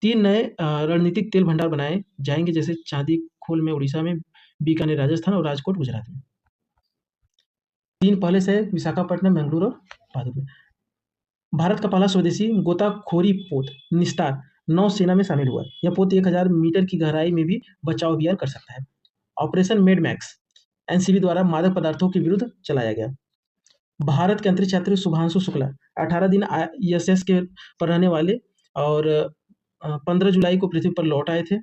3 नए रणनीतिक तेल भंडार बनाए जाएंगे जैसे चांदी खोल में उड़ीसा में, बीकानेर राजस्थान और राजकोट गुजरात में। 3 पहले से विशाखापट्टनम, बेंगलुरु और पादुपुर। भारत का पहला स्वदेशी गोताखोरी पोत निस्तार नौसेना में शामिल हुआ। यह पोत 1000 मीटर की गहराई में भी बचाव अभियान कर सकता है। ऑपरेशन मेड मैक्स एनसीबी द्वारा मादक पदार्थों के विरुद्ध चलाया गया। भारत के अंतरिक्ष यात्री शुभांशु शुक्ला 18 दिन ISS के पर रहने वाले और 15 जुलाई को पृथ्वी पर लौट आए थे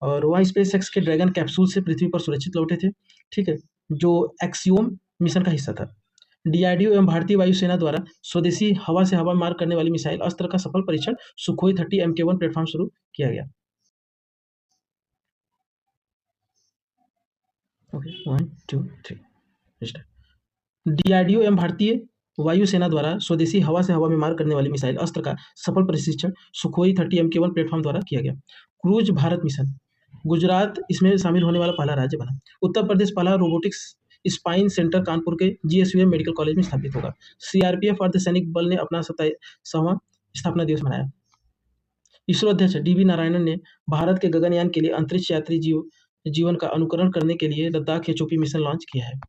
और वह स्पेस एक्स के ड्रैगन कैप्सूल से पृथ्वी पर सुरक्षित लौटे थे। ठीक है, जो एक्सियोम मिशन का हिस्सा था। डीआरडीओ एवं भारतीय वायुसेना द्वारा स्वदेशी हवा से हवा मार करने वाली मिसाइल अस्त्र का सफल परीक्षण सुखोई 30 MK1 प्लेटफॉर्म शुरू किया गया। ओके, 1 2 3 डीआरडीओ एवं भारतीय वायुसेना द्वारा स्वदेशी हवा से हवा में मार करने वाली मिसाइल अस्त्र का सफल प्रशिक्षण सुखोई 30 MK1 प्लेटफॉर्म द्वारा किया गया। क्रूज भारत मिशन गुजरात इसमें शामिल होने वाला पहला राज्य बना। उत्तर प्रदेश पहला रोबोटिक्स स्पाइन सेंटर कानपुर के GSUM मेडिकल कॉलेज में स्थापित होगा। CRPF अर्धसैनिक बल ने अपना 27वां स्थापना दिवस मनाया। इसरो अध्यक्ष DV नारायणन ने भारत के गगनयान के लिए अंतरिक्ष यात्री जीवन का अनुकरण करने के लिए लद्दाख HOP मिशन लॉन्च किया है।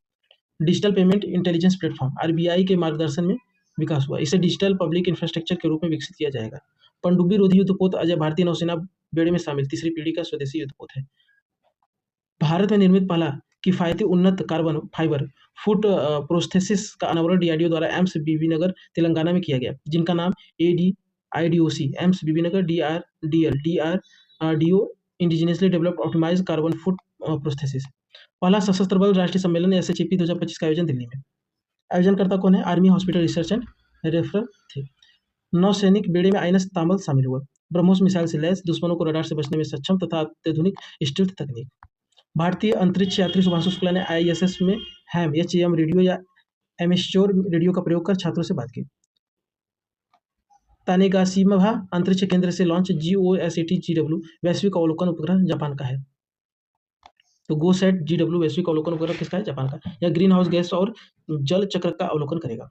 Digital payment intelligence platform RBI के मार्गदर्शन में विकास हुआ। इसे डिजिटल पब्लिक इंफ्रास्ट्रक्चर के रूप में विकसित किया जाएगा। पनडुब्बी रोधी युद्धपोत अजय भारतीय नौसेना बेड़े में शामिल तीसरी पीढ़ी का स्वदेशी युद्धपोत है। भारत में निर्मित पहला किफायती उन्नत कार्बन फाइबर फुट प्रोस्थेसिस का अनावरण DRDO द्वारा एम्स बीबीनगर तेलंगाना में किया गया, जिनका नाम ADIDOC AIIMS Bibinagar DRDO indigenously developed optimised carbon foot prosthesis. पहला सशस्त्र बल राष्ट्रीय सम्मेलन SHAP 2025 का आयोजन दिल्ली में। आयोजनकर्ता कौन है? Army hospital research and referral थे। नौसैनिक बेड़े में INS तामल शामिल हुआ। ब्रह्मोस मिसाइल से लैस दुश्मनों को रडार से बचने में सक्षम तथा अत्याधुनिक स्टील्थ तकनीक। भारतीय अंतरिक्ष यात्री शुभांशु शुक्ला ने ISS में HAM रेडियो या एमेच्योर रेडियो का प्रयोग कर छात्रों से बात की। तानेगाशिमा अंतरिक्ष केंद्र से लॉन्च GOSAT GW वैश्विक अवलोकन उपग्रह जापान का है। तो GOSAT GW वैश्विक अवलोकन उपग्रह किसका है? जापान का। यह ग्रीन हाउस गैस और जल चक्र का अवलोकन करेगा।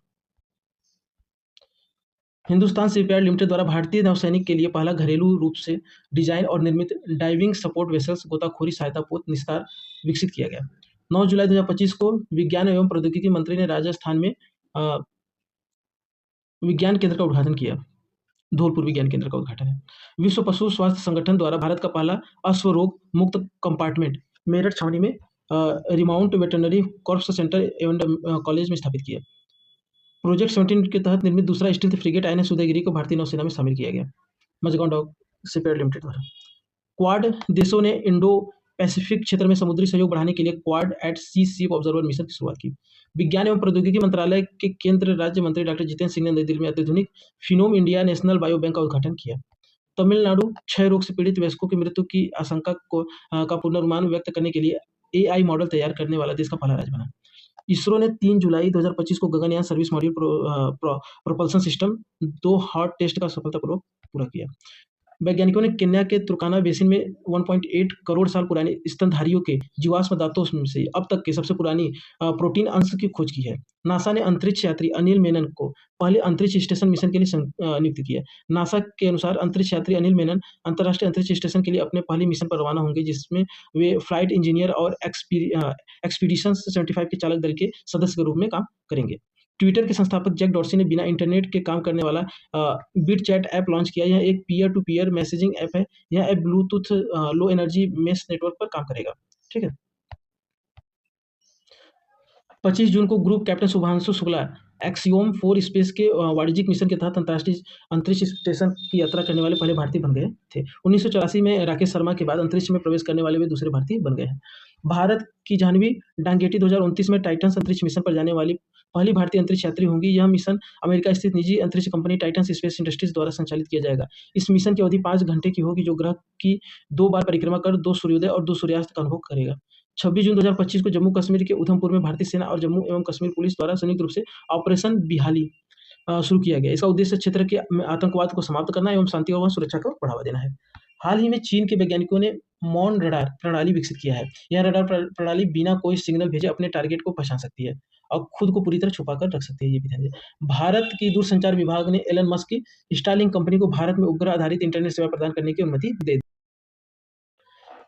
हिंदुस्तान शिपयार्ड लिमिटेड द्वारा भारतीय नौसैनिक के लिए पहला घरेलू रूप से डिजाइन और निर्मित डाइविंग सपोर्ट वेसल्स गोताखोरी सहायता पोत निस्तार विकसित किया गया। 9 जुलाई 2025 को विज्ञान एवं प्रौद्योगिकी मंत्री ने राजस्थान में विज्ञान केंद्र का उद्घाटन किया। धौलपुर विज्ञान केंद्र का उद्घाटन है। विश्व पशु स्वास्थ्य संगठन द्वारा भारत का पहला अश्वरोग मुक्त कंपार्टमेंट मेरठ छावनी में रिमाउंट वेटरनरी कॉर्प्स सेंटर एवं कॉलेज में स्थापित किया। प्रोजेक्ट 17 के तहत निर्मित दूसरा स्टील्थ फ्रिगेट INS उदयगिरी को भारतीय नौसेना में शामिल किया गया। मजगांव डॉक शिपयार्ड लिमिटेड द्वारा। क्वाड देशों ने इंडो पैसिफिक क्षेत्र में समुद्री सहयोग बढ़ाने के लिए क्वाड एट सी शिप ऑब्जर्वर मिशन की शुरुआत की। विज्ञान एवं प्रौद्योगिकी मंत्रालय के केंद्र राज्य मंत्री डॉक्टर जितेंद्र सिंह ने नई दिल्ली में अत्याधुनिक फिनोम इंडिया नेशनल बायो बैंक का उद्घाटन किया। तमिलनाडु क्षय रोग से पीड़ित वयस्कों की मृत्यु की आशंका का पुनर्नुमान व्यक्त करने के लिए AI मॉडल तैयार करने वाला देश का पहला राज्य बना। इसरो ने 3 जुलाई 2025 को Gaganyaan service module propulsion system 2 hot test का सफलतापूर्वक पूरा किया। वैज्ञानिकों ने केन्या के तुर्काना बेसिन में 1.8 करोड़ साल पुराने स्तनधारियों के जीवाश्म दांतों से अब तक के सबसे पुरानी प्रोटीन अंश की खोज की है। नासा ने अंतरिक्ष यात्री अनिल मेनन को पहले अंतरिक्ष स्टेशन मिशन के लिए नियुक्त किया। नासा के अनुसार अंतरिक्ष यात्री अनिल मेनन अंतर्राष्ट्रीय अंतरिक्ष स्टेशन के लिए अपने पहले मिशन पर रवाना होंगे, जिसमें वे फ्लाइट इंजीनियर और एक्सपीडिशन 75 के चालक दल के सदस्य के रूप में काम करेंगे। ट्विटर के संस्थापक जैक डॉर्सी ने बिना इंटरनेट के काम करने वाला बिट चैट ऐप लॉन्च किया। यह एक peer to peer messaging app है। यह app Bluetooth low energy mesh network पर काम करेगा। ठीक है। 25 जून को group captain Shubhanshu Shukla Axiom 4 space के वाणिज्यिक मिशन के तहत अंतर्राष्ट्रीय अंतरिक्ष स्टेशन की यात्रा करने वाले पहले भारतीय बन गए थे। 1984 में राकेश शर्मा के बाद अंतरिक्ष में प्रवेश करने वाले वे दूसरे भारतीय बन गए हैं। भारत की जाह्नवी डांगेटी 2029 में टाइटन्स अंतरिक्ष मिशन पर जाने वाली पहली भारतीय अंतरिक्ष यात्री होंगी। यह मिशन अमेरिका स्थित निजी अंतरिक्ष कंपनी टाइटन्स स्पेस इंडस्ट्रीज द्वारा संचालित किया जाएगा। इस मिशन की अवधि 5 घंटे की होगी, जो ग्रह की 2 बार परिक्रमा कर 2 सूर्योदय और 2 सूर्यास्त का अनुभव करेगा। 26 जून 2025 को जम्मू कश्मीर के उधमपुर में भारतीय सेना और जम्मू एवं कश्मीर पुलिस द्वारा संयुक्त रूप से ऑपरेशन बिहाली शुरू किया गया। इसका उद्देश्य क्षेत्र के आतंकवाद को समाप्त करना एवं शांति और सुरक्षा को बढ़ावा देना है। हाल ही में चीन के वैज्ञानिकों ने मौन रडार प्रणाली विकसित किया है। यह रडार प्रणाली बिना कोई सिग्नल भेजे अपने टारगेट को पहचान सकती है और खुद को पूरी तरह छुपा कर रख सकती है। ये भी ध्यान दें। भारत की दूरसंचार विभाग ने एलन मस्क की स्टारलिंक कंपनी को भारत में उपग्रह आधारित इंटरनेट सेवा प्रदान करने की अनुमति दे दी।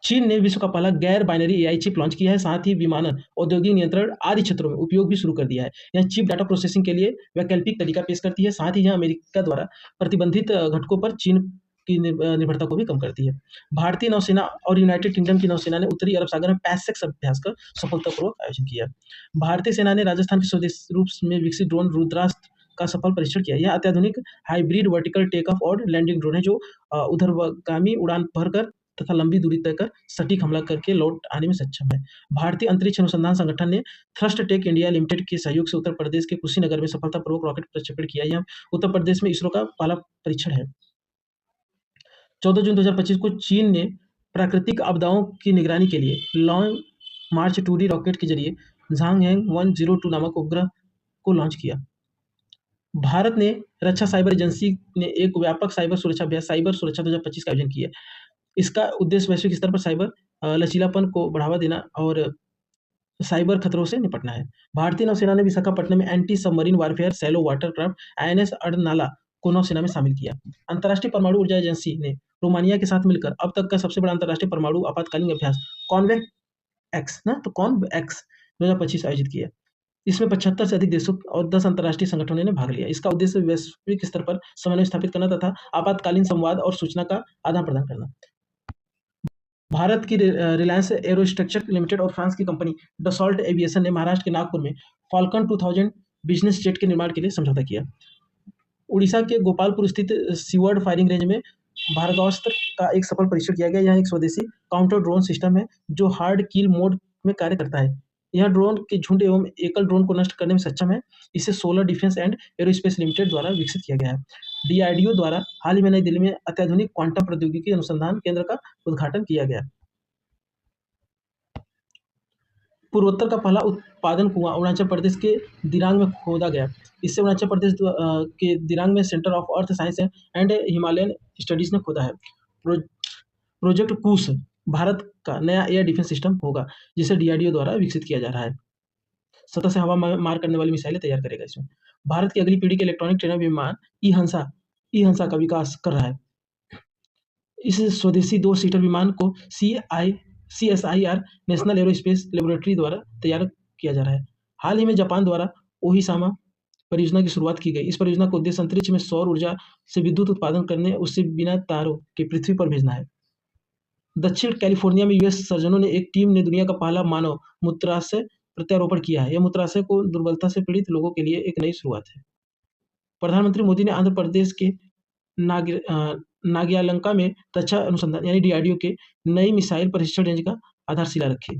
चीन ने विश्व का पहला गैर बाइनरी AI चिप लॉन्च किया है। साथ ही विमानन, औद्योगिक नियंत्रण आदि क्षेत्रों में उपयोग भी शुरू कर दिया है। यह चिप डाटा प्रोसेसिंग के लिए वैकल्पिक तरीका पेश करती है। साथ ही यह अमेरिका द्वारा प्रतिबंधित घटकों पर चीन की निर्भरता को भी कम करती है। भारतीय नौसेना और यूनाइटेड किंगडम की नौसेना ने उत्तरी अरब सागर में पैसेक्स अभ्यास का सफलतापूर्वक आयोजन किया। भारतीय सेना ने राजस्थान के स्वदेशी रूप में विकसित ड्रोन रुद्रास्त्र का सफल परीक्षण किया। यह अत्याधुनिक हाइब्रिड वर्टिकल टेक ऑफ और लैंडिंग ड्रोन है जो ऊर्ध्वगामी उड़ान भरकर तथा लंबी दूरी तय कर सटीक हमला करके लौट आने में सक्षम है। भारतीय अंतरिक्ष अनुसंधान संगठन ने थ्रस्ट टेक इंडिया लिमिटेड के सहयोग से उत्तर प्रदेश के कुशीनगर में सफलतापूर्वक रॉकेट प्रक्षेपण किया। यह उत्तर प्रदेश में इसरो का पहला परीक्षण है। 14 जून 2025 को चीन ने प्राकृतिक आपदाओं की निगरानी के लिए लॉन्ग मार्च 2D रॉकेट के जरिए झांगहेंग 102 नामक उपग्रह को लॉन्च किया। भारत ने रक्षा साइबर एजेंसी ने एक व्यापक साइबर सुरक्षा अभ्यास साइबर सुरक्षा 2025 का आयोजन किया। इसका उद्देश्य वैश्विक स्तर पर साइबर लचीलापन को बढ़ावा देना और साइबर खतरों से निपटना है। भारतीय नौसेना ने विशाखापट्टनम में anti submarine warfare shallow watercraft INS Arnala को नौसेना में शामिल किया। अंतर्राष्ट्रीय परमाणु ऊर्जा एजेंसी ने रोमानिया के साथ मिलकर अब तक का सबसे बड़ा अंतर्राष्ट्रीय परमाणु आपातकालीन अभ्यास कॉन्वेक्स 2025 आयोजित किया। इसमें 75 से अधिक देशों और 10 अंतर्राष्ट्रीय संगठनों ने भाग लिया। इसका उद्देश्य वैश्विक स्तर पर समन्वय स्थापित करना तथा आपातकालीन संवाद और सूचना का आदान प्रदान करना। भारत की रिलायंस एरोस्ट्रक्चर लिमिटेड और फ्रांस की कंपनी डसॉल्ट एविएशन ने महाराष्ट्र के नागपुर में फाल्कन 2000 बिजनेस जेट के निर्माण के लिए समझौता किया। उड़ीसा के गोपालपुर स्थित सीवर्ड फायरिंग रेंज में भारतवास्त्र का एक सफल परीक्षण किया गया। यह एक स्वदेशी काउंटर ड्रोन सिस्टम है जो हार्ड किल मोड में कार्य करता है। यह ड्रोन के झुंड एवं एकल ड्रोन को नष्ट करने में सक्षम है। इसे solar defence and aerospace limited द्वारा विकसित किया गया है। डीआरडीओ द्वारा हाल ही में नई दिल्ली में अत्याधुनिक क्वांटम प्रौद्योगिकी अनुसंधान केंद्र का उद्घाटन किया गया। पूर्वोत्तर का पहला उत्पादन कुआं अरुणाचल प्रदेश के दिरांग में खोदा गया। इससे अरुणाचल प्रदेश के दिरांग में centre of earth science and Himalayan studies ने खोदा है। प्रोजेक्ट कूस भारत का नया एयर डिफेंस सिस्टम होगा जिसे डीआरडीओ द्वारा विकसित किया जा रहा है। सतह से हवा मार करने वाली मिसाइलें तैयार करेगा। इसमें भारत की अगली पीढ़ी के इलेक्ट्रॉनिक ट्रेनर विमान ई हंसा का विकास कर रहा है। इस स्वदेशी 2 सीटर विमान को CSIR नेशनल एरोस्पेस लेबोरेटरी द्वारा तैयार किया जा रहा है। हाल ही में जापान द्वारा ओहिसामा परियोजना की शुरुआत की गई। इस परियोजना का उद्देश्य अंतरिक्ष में सौर ऊर्जा से विद्युत उत्पादन करने उससे बिना तारों के पृथ्वी पर भेजना है। दक्षिण कैलिफोर्निया में यूएस सर्जनों ने एक टीम ने दुनिया का पहला मानव मूत्राशय प्रत्यारोपण किया है। यह मूत्राशय को दुर्बलता से पीड़ित लोगों के लिए एक नई शुरुआत है। प्रधानमंत्री मोदी ने आंध्र प्रदेश के नाग्यालंका में रक्षा अनुसंधान यानी डीआरडीओ के नई मिसाइल परीक्षण रेंज का आधारशिला रखी।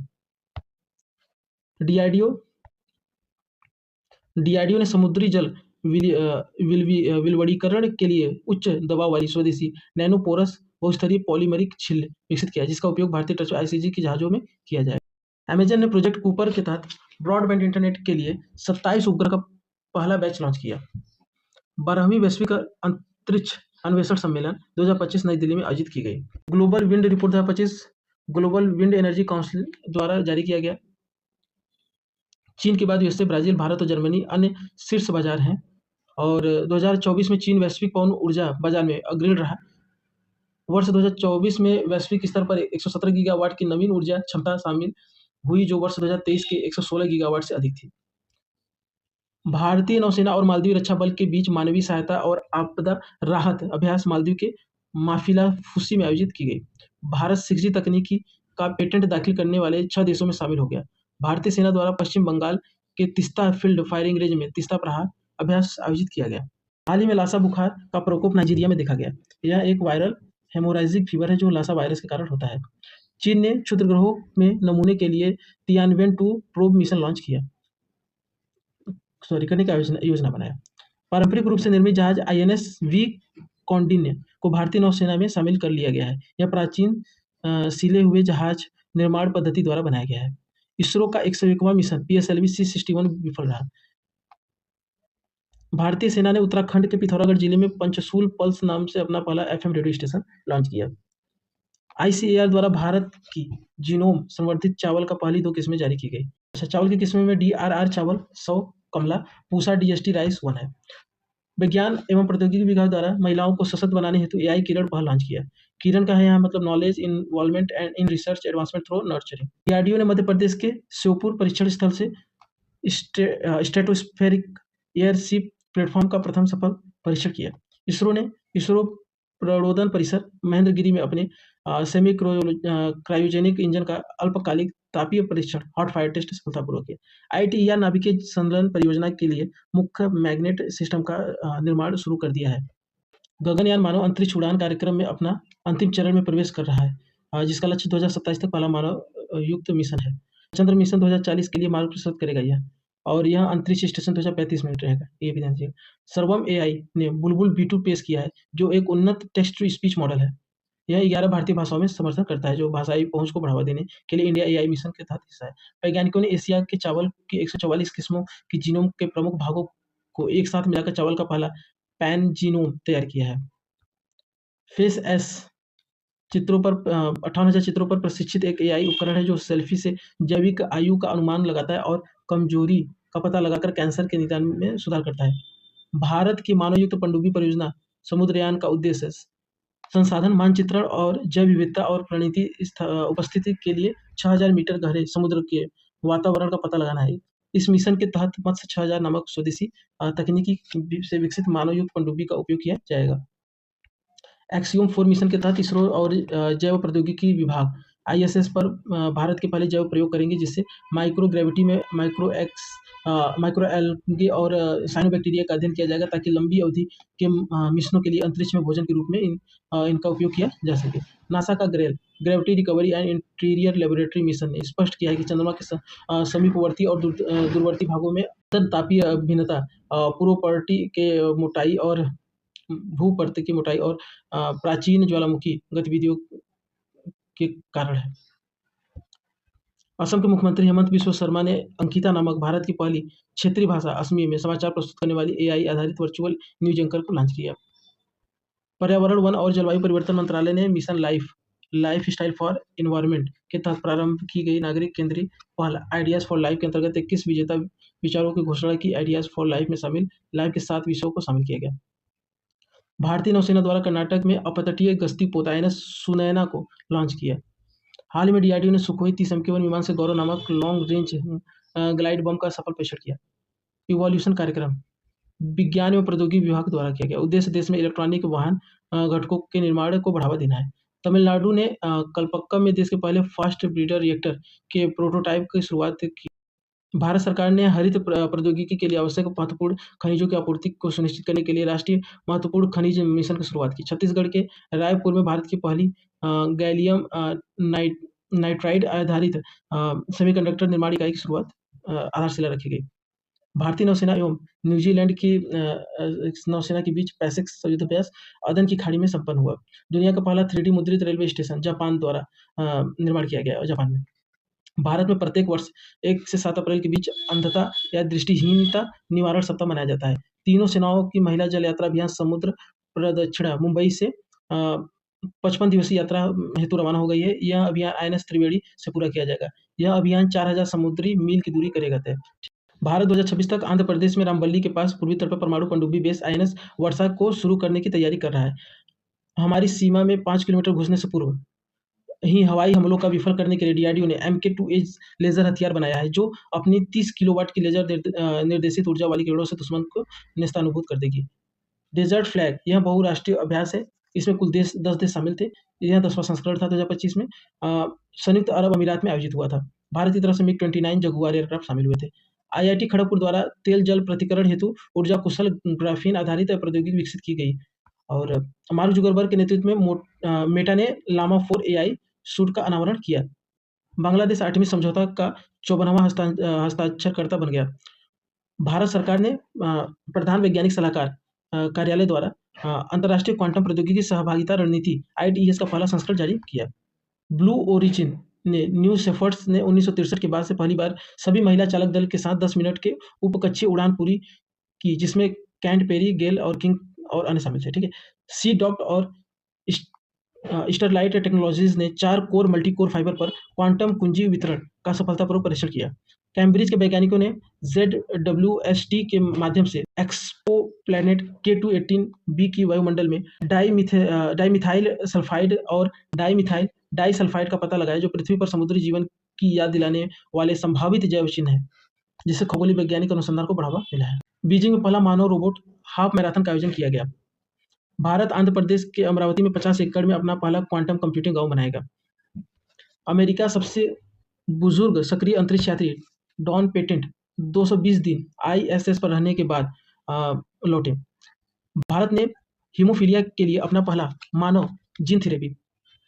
डीआरडीओ ने समुद्री जल विलवणीकरण के लिए उच्च दबाव वाली स्वदेशी नैनो पोरस बहुस्तरीय पॉलीमरिक छिल्ल विकसित किया जिसका उपयोग भारतीय तट आईसीजी की जहाजों में किया जाए। अमेजन ने प्रोजेक्ट कूपर के तहत ब्रॉडबैंड इंटरनेट के लिए 27 उपग्रह का पहला बैच लॉन्च किया। 12वीं वैश्विक अंतरिक्ष अन्वेषण सम्मेलन 2025 नई दिल्ली में आयोजित की गई। Global wind report 2025 global wind energy council द्वारा जारी किया गया। चीन के बाद यूएसए, ब्राजील, भारत और जर्मनी अन्य शीर्ष बाजार हैं और 2024 में चीन वैश्विक पवन ऊर्जा बाजार में अग्रणी रहा। वर्ष 2024 में वैश्विक स्तर पर 117 गीगावाट की नवीन ऊर्जा क्षमता शामिल हुई जो वर्ष 2023 के 116 गीगावाट से अधिक थी। भारतीय नौसेना और मालदीव रक्षा बल के बीच मानवीय सहायता और आपदा राहत अभ्यास मालदीव के माफिला फुसी में आयोजित की गई। भारत 6G तकनीकी का पेटेंट दाखिल करने वाले 6 देशों में शामिल हो गया। भारतीय सेना द्वारा पश्चिम बंगाल के तीस्ता फील्ड फायरिंग रेंज में तीस्ता प्रहार अभ्यास आयोजित किया गया। हाल ही में लासा बुखार का प्रकोप नाइजीरिया में देखा गया। यह एक वायरल हेमोराजिक फीवर है जो लासा वायरस के कारण होता है। चीन ने क्षुद्रग्रहों में नमूने के लिए तियानवेन-2 प्रोब मिशन लॉन्च करने का योजना बनाया। पारंपरिक रूप से निर्मित जहाज INS वी कौंडिन्य को भारतीय नौसेना में शामिल कर लिया गया है। यह प्राचीन सिले हुए जहाज निर्माण पद्धति द्वारा बनाया गया है। इसरो का 101वां मिशन PSLV C61 विफल रहा। भारतीय सेना ने उत्तराखंड के पिथौरागढ़ जिले में पंचशूल पल्स नाम से अपना पहला FM रेडियो स्टेशन लॉन्च किया। ICAR द्वारा भारत की जीनोम संवर्धित चावल का पहली 2 किस्में जारी की गई। अच्छा, चावल की किस्में में DRR चावल 100 कमला, पूसा DST राइस 1 है। विज्ञान एवं प्रौद्योगिकी विभाग द्वारा महिलाओं को सशक्त बनाने हेतु AI किरण पहल लॉन्च किया। किरण का है यहाँ मतलब knowledge involvement and in research advancement through nurturing. DRDO ने मध्य प्रदेश के श्योपुर परीक्षण स्थल से स्ट्रेटोस्फेरिक एयरशिप प्लेटफॉर्म का प्रथम सफल परीक्षण किया। इसरो प्रणोदन परिसर महेंद्रगिरी में अपने सेमी क्रायोजेनिक इंजन का अल्पकालिक तापीय परीक्षण हॉट फायर टेस्ट सफलतापूर्वक किया। आईआईटी या नाभिकीय संलयन परियोजना के लिए मुख्य मैग्नेट सिस्टम का निर्माण शुरू कर दिया है। गगनयान मानव अंतरिक्ष उड़ान कार्यक्रम में अपना अंतिम चरण में प्रवेश कर रहा है, जिसका लक्ष्य 2027 तक पहला मानव युक्त मिशन है। चंद्र मिशन 2040 के लिए मार्ग प्रस्तुत करेगा यह, और यह अंतरिक्ष स्टेशन 2035 में रहेगा, ये भी ध्यान दीजिएगा। सर्वम एआई ने बुलबुल B2 पेश किया है, जो एक उन्नत टेक्स्ट टू स्पीच मॉडल है। यह 11 भारतीय भाषाओं में समर्थन करता है, जो भाषाई पहुंच को बढ़ावा देने के लिए इंडिया एआई मिशन के तहत हिस्सा है। वैज्ञानिकों ने एशिया के चावल की 144 किस्मों की जीनोम के प्रमुख भागों को एक साथ मिलाकर चावल का पहला पैन जीनोम तैयार किया है। फेस एस चित्रों पर 58,000 चित्रों पर प्रशिक्षित एक एआई उपकरण है, जो सेल्फी से जैविक आयु का अनुमान लगाता है और कमजोरी का पता लगाकर कैंसर के निदान में सुधार करता है। भारत की मानवयुक्त पनडुब्बी परियोजना समुद्रयान का उद्देश्य संसाधन मानचित्रण और जैव विविधता और प्रणीति उपस्थिति के लिए 6000 मीटर गहरे समुद्र के वातावरण का पता लगाना है। इस मिशन के तहत मत्स्य 6000 नामक स्वदेशी तकनीकी से विकसित मानवयुक्त पनडुब्बी का उपयोग किया जाएगा। एक्सियोम 4 मिशन के तहत इसरो और जैव प्रौद्योगिकी विभाग आईएसएस पर भारत के पहले जैव प्रयोग करेंगे, जिससे माइक्रो ग्रेविटी में माइक्रो एल्गे और साइनोबैक्टीरिया का अध्ययन किया जाएगा, ताकि लंबी अवधि के मिशनों के लिए अंतरिक्ष में भोजन के रूप में इनका उपयोग किया जा सके। नासा का gravity recovery and interior laboratory mission ने स्पष्ट किया है कि चंद्रमा के समीपवर्ती और दूरवर्ती भागों में तापीय भिन्नता पूर्वपर्ती के मोटाई और भूपर्त की मोटाई और प्राचीन ज्वालामुखी गतिविधियों के कारण है। असम के मुख्यमंत्री हेमंत बिस्वा शर्मा ने अंकिता नामक भारत की पहली क्षेत्रीय भाषा असमिया में समाचार प्रस्तुत करने वाली एआई आधारित वर्चुअल न्यूज एंकर को लॉन्च किया। पर्यावरण, वन और जलवायु परिवर्तन मंत्रालय ने mission life style for environment के तहत प्रारंभ की गई नागरिक केंद्रीय पहल आइडियाज फॉर लाइफ के अंतर्गत 21 विजेता विचारों की घोषणा की। आइडियाज फॉर लाइफ में शामिल लाइफ के 7 विषयों को शामिल किया गया। भारतीय नौसेना द्वारा कर्नाटक में अपतटीय गश्ती पोत INS सुनैना को लॉन्च किया। हाल ही में DRDO ने सुखोई 30 MK-1 विमान से गौरव नामक लॉन्ग रेंज ग्लाइड बम का सफल परीक्षण किया। इवोल्यूशन कार्यक्रम विज्ञान एवं प्रौद्योगिकी विभाग द्वारा किया गया। उद्देश्य देश में इलेक्ट्रॉनिक वाहन घटकों के निर्माण को बढ़ावा देना है। तमिलनाडु ने कलपक्कम में देश के पहले फास्ट ब्रीडर रिएक्टर के प्रोटोटाइप की शुरुआत की। भारत सरकार ने हरित प्रौद्योगिकी के लिए आवश्यक महत्वपूर्ण खनिजों की आपूर्ति को सुनिश्चित करने के लिए राष्ट्रीय महत्वपूर्ण खनिज मिशन की शुरुआत की। छत्तीसगढ़ के रायपुर में भारत की पहली गैलियम नाइट्राइड आधारित सेमीकंडक्टर निर्माण इकाई की शुरुआत आधारशिला रखी गई। भारतीय नौसेना एवं न्यूजीलैंड की नौसेना के बीच पैसिफिक युद्धाभ्यास अदन की खाड़ी में संपन्न हुआ। दुनिया का पहला 3D मुद्रित रेलवे स्टेशन जापान द्वारा निर्माण किया गया जापान में। भारत में प्रत्येक वर्ष 1 से 7 अप्रैल के बीच अंधता या दृष्टिहीनता निवारण सप्ताह मनाया जाता है। तीनों सेनाओं की महिला जल यात्रा अभियान समुद्र प्रदक्षिणा मुंबई से 55 दिवसीय यात्रा हेतु रवाना हो गई है। यह अभियान INS त्रिवेणी से पूरा किया जाएगा। यह अभियान 4000 समुद्री मील की दूरी करेगा तय। भारत 2026 तक आंध्र प्रदेश में रामबल्ली के पास पूर्वी तट पर परमाणु पनडुब्बी बेस INS वर्षा को शुरू करने की तैयारी कर रहा है। हमारी सीमा में 5 किलोमीटर घुसने से पूर्व ही हवाई हमलों का विफल करने के लिए DRDO ने MK2 लेजर हथियार बनाया है, जो अपनी 30 किलोवाट की लेजर निर्देशित ऊर्जा वाली किरणों से दुश्मन को नेस्तानुबूद कर देगी। डेजर्ट फ्लैग यह बहुराष्ट्रीय अभ्यास है। इसमें कुल 10 देश शामिल थे। यह 10वां संस्करण था 2025 में। संयुक्त अरब अमीरात में आयोजित हुआ था। भारत की तरफ से MiG-29 जगुआर एयरक्राफ्ट शामिल हुए थे। IIT खड़गपुर द्वारा तेल जल प्रतिकरण हेतु ऊर्जा कुशल ग्राफीन आधारित प्रौद्योगिकी विकसित की गई। और मार्क जुकरबर्ग के नेतृत्व में मेटा ने लामा 4 AI सूट का अनावरण किया। बांग्लादेश आर्टेमिस समझौता का 54वां हस्ताक्षरकर्ता बन गया। भारत सरकार ने प्रधान वैज्ञानिक सलाहकार कार्यालय द्वारा अंतर्राष्ट्रीय क्वांटम प्रौद्योगिकी सहभागिता रणनीति ITES का पहला संस्करण जारी किया। ब्लू ओरिजिन ने न्यू शेफर्ड्स ने 1963 के बाद से पहली बार सभी महिला चालक दल के साथ 10 मिनट के उपकक्षीय उड़ान पूरी की, जिसमें कैंट पेरी, गेल और किंग और अन्य शामिल थे। ठीक है। सी डॉक्ट और स्टरलाइट टेक्नोलॉजीज ने 4 कोर मल्टी कोर फाइबर पर क्वांटम कुंजी वितरण का सफलतापूर्वक परीक्षण किया। कैम्ब्रिज के वैज्ञानिकों ने ZWST के माध्यम से एक्सोप्लैनेट K2-18b की वायुमंडल में डाइमिथाइल सल्फाइड और डाइमिथाइल डाइसल्फाइड का पता लगाया, जो पृथ्वी पर समुद्री जीवन की याद दिलाने वाले संभावित जैव चिन्ह है, जिससे खगोलीय वैज्ञानिक अनुसंधान को बढ़ावा मिला है। बीजिंग में पहला मानव रोबोट हाफ मैराथन का आयोजन किया गया। भारत आंध्र प्रदेश के अमरावती में 50 एकड़ में अपना पहला क्वांटम कंप्यूटिंग गांव बनाएगा। अमेरिका सबसे बुजुर्ग सक्रिय अंतरिक्ष यात्री डॉन पेटेंट 220 दिन आईएसएस पर रहने के बाद लौटे। भारत ने हीमोफीलिया के लिए अपना पहला मानव जीन थेरेपी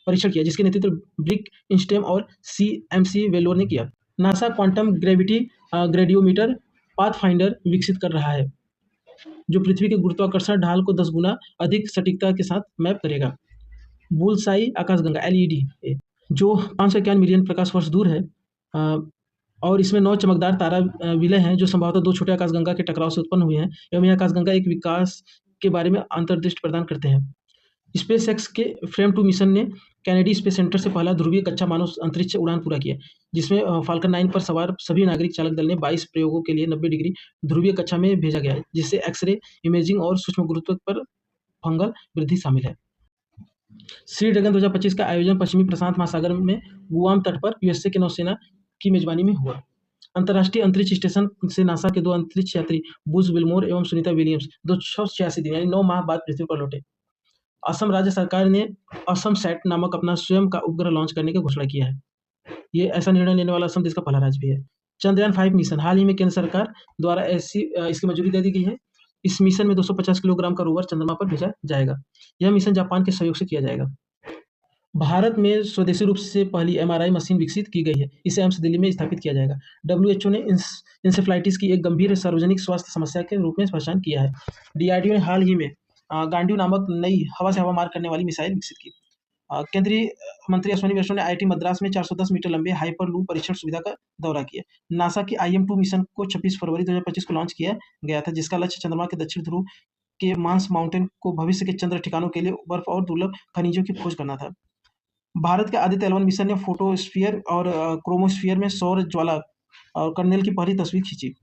परीक्षण किया, जिसके नेतृत्व ब्रिक इंस्टेम और सीएमसी वेलोर ने किया। नासा क्वांटम ग्रेविटी ग्रेडियोमीटर पाथफाइंडर विकसित कर रहा है, जो पृथ्वी के गुरुत्वाकर्षण ढाल को 10 गुना अधिक सटीकता के साथ मैप करेगा। बुलसाई आकाशगंगा एलईडी जो 551 मिलियन प्रकाश वर्ष दूर है, और इसमें 9 चमकदार तारा विलय हैं, जो संभवतः 2 छोटे आकाशगंगा के टकराव से उत्पन्न हुए हैं, एवं यह आकाशगंगा एक विकास के बारे में अंतर्दृष्टि प्रदान करते हैं। स्पेसएक्स के फ्रेम 2 मिशन ने कैनेडी स्पेस सेंटर से पहला ध्रुवीय कच्चा मानव अंतरिक्ष उड़ान पूरा किया, जिसमें फाल्कन 9 पर सवार सभी नागरिक चालक दल ने 22 प्रयोगों के लिए 90 डिग्री ध्रुवीय कक्षा में भेजा गया है, जिससे एक्स-रे इमेजिंग और सूक्ष्म गुरुत्व पर फंगल वृद्धि शामिल है। सी ड्रैगन 2025 का आयोजन पश्चिमी प्रशांत महासागर में गुआम तट पर यूएसए की नौसेना की मेजबानी में हुआ। अंतर्राष्ट्रीय अंतरिक्ष स्टेशन से नासा के 2 अंतरिक्ष यात्री बुज विल्मोर एवं सुनीता विलियम्स 286 दिन यानी 9 माह बाद पृथ्वी पर लौटे। असम राज्य सरकार ने असम सैट नामक अपना स्वयं का उपग्रह लॉन्च करने की घोषणा किया है। ये ऐसा निर्णय लेने वाला असम देश का पहला राज्य भी है। चंद्रयान 5 मिशन हाल ही में केंद्र सरकार द्वारा इसकी मंजूरी दे दी गई है। इस मिशन में 250 किलोग्राम का रोवर चंद्रमा पर भेजा जाएगा। यह मिशन जापान के सहयोग से किया जाएगा। भारत में स्वदेशी रूप से पहली एमआरआई मशीन विकसित की गई है। इसे एम्स दिल्ली में स्थापित किया जाएगा। डब्ल्यूएचओ ने इंसेफ्लाइटिस की एक गंभीर सार्वजनिक स्वास्थ्य समस्या के रूप में पहचान किया है। डीआरडीओ ने हाल ही में गांडीव नामक नई हवा से हवा मार करने वाली मिसाइल विकसित की। केंद्रीय मंत्री अश्विनी वैष्णव ने आईआईटी मद्रास में 410 मीटर लंबे हाइपरलूप परीक्षण सुविधा का दौरा किया। नासा की IM-2 मिशन को 26 फरवरी 2025 को लॉन्च किया गया था, जिसका लक्ष्य चंद्रमा के दक्षिण ध्रुव के मार्स माउंटेन को भविष्य के चंद्र ठिकानों के लिए बर्फ और दुर्लभ खनिजों की खोज करना था। भारत के आदित्य L1 मिशन ने फोटोस्फीयर और क्रोमोस्फीयर में सौर ज्वाला और कर्नेल की पहली तस्वीर खींची।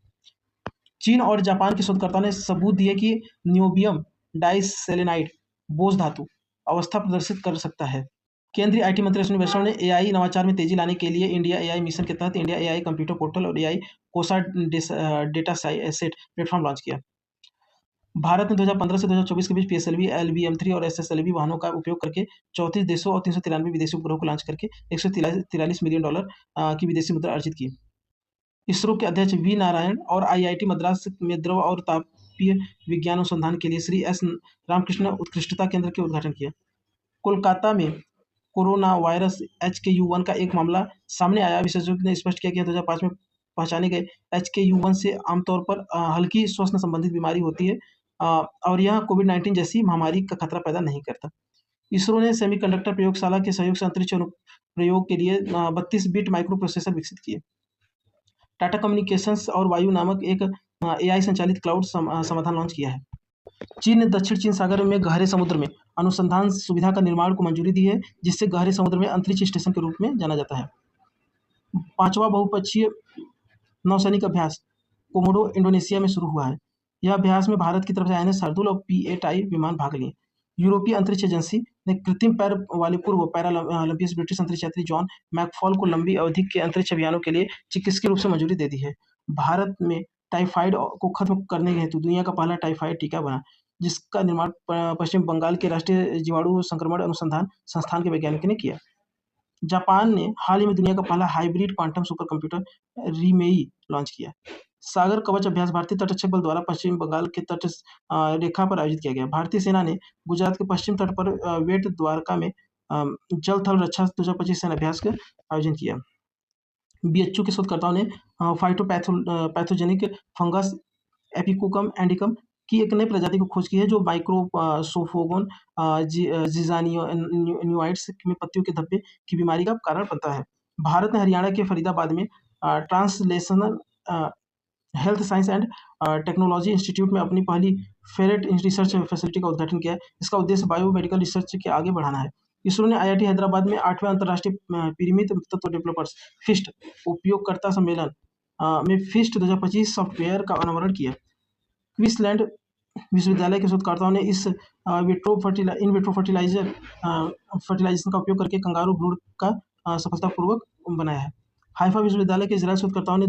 चीन और जापान के शोधकर्ताओं ने सबूत दिए कि नियोबियम डाइसेलेनाइड बोझ धातु अवस्था प्रदर्शित कर सकता है। केंद्रीय आईटी मंत्री अश्विनी वैष्णव ने एआई नवाचार में तेजी लाने के लिए इंडिया एआई मिशन के तहत इंडिया एआई कंप्यूटर पोर्टल और एआई कोसा डेटा सेट प्लेटफॉर्म लॉन्च किया। भारत ने 2015 से 2024 के बीच PSLV, LVM-3 और SSLV वाहनों का उपयोग करके 34 देशों और 393 विदेशी उपग्रहों को लॉन्च करके $143 मिलियन की विदेशी मुद्रा अर्जित की। इसरो के अध्यक्ष वी नारायण और IIT मद्रास में द्रव और तापीय विज्ञान अनुसंधान के लिए श्री S रामकृष्ण उत्कृष्टता केंद्र के उद्घाटन किया। कोलकाता में कोरोना वायरस HKU1 का एक मामला सामने आया। विशेषज्ञों ने स्पष्ट किया कि 2005 में पहचाने गए HKU1 से आमतौर पर हल्की श्वसन संबंधित बीमारी होती है, और यह कोविड-19 जैसी महामारी का खतरा पैदा नहीं करता। इसरो ने सेमीकंडक्टर प्रयोगशाला के सहयोग से अंतरिक्ष अनुप्रयोग के लिए 32 बिट माइक्रो प्रोसेसर विकसित किए। टाटा कम्युनिकेशंस और वायु नामक एक AI संचालित क्लाउड समाधान लॉन्च किया है। चीन ने दक्षिण चीन सागर में गहरे समुद्र में अनुसंधान सुविधा का निर्माण को मंजूरी दी है, जिससे गहरे समुद्र में अंतरिक्ष स्टेशन के रूप में जाना जाता है। 5वां बहुपक्षीय नौसैनिक अभ्यास कोमोडो इंडोनेशिया में शुरू हुआ है। यह अभ्यास में भारत की तरफ से INS शार्दुल और P-8I विमान भाग लिए। यूरोपीय अंतरिक्ष एजेंसी ने कृत्रिम पैर वाले पूर्व पैरालंपियन ब्रिटिश अंतरिक्ष यात्री जॉन मैकफॉल को लंबी अवधि के अंतरिक्ष अभियानों के लिए चिकित्सकीय रूप से मंजूरी दे दी है। भारत में टाइफाइड को खत्म करने हेतु दुनिया का पहला टाइफाइड टीका बना, जिसका निर्माण पश्चिम बंगाल के राष्ट्रीय जीवाणु संक्रमण अनुसंधान संस्थान के वैज्ञानिकों ने किया। जापान ने हाल ही में दुनिया का पहला hybrid quantum supercomputer Reimei launch किया। सागर कवच अभ्यास भारतीय तटरक्षक बल द्वारा पश्चिम बंगाल के तट रेखा पर आयोजित किया गया। भारतीय सेना ने गुजरात के पश्चिम तट पर वेट द्वारका में जल थल रक्षा 2025 सेना अभ्यास का आयोजन किया। BHU के शोधकर्ताओं ने फाइटोपैथोजेनिक फंगस एपिकोकम एंडिकम की एक नई प्रजाति को खोज की है, जो माइक्रोसोफोगोन जिजानियोइड्स में पत्तियों के धब्बे की बीमारी का कारण बनता है। भारत ने हरियाणा के फरीदाबाद में translational health science and technology institute में अपनी पहली फेरेट रिसर्च फैसिलिटी का उद्घाटन किया है। इसका उद्देश्य बायोमेडिकल रिसर्च के आगे बढ़ाना है। इसरो ने IIT हैदराबाद में 8वें अंतर्राष्ट्रीय परिमित तत्व डेवलपर्स FIST उपयोगकर्ता सम्मेलन में FIST 2025 सॉफ्टवेयर का अनावरण किया। क्वींसलैंड विश्वविद्यालय के शोधकर्ताओं ने इस इन विट्रो फर्टिलाइजेशन का उपयोग करके कंगारू भ्रूण का सफलतापूर्वक बनाया है। हाइफा विश्वविद्यालय के इजरायल शोधकर्ताओं ने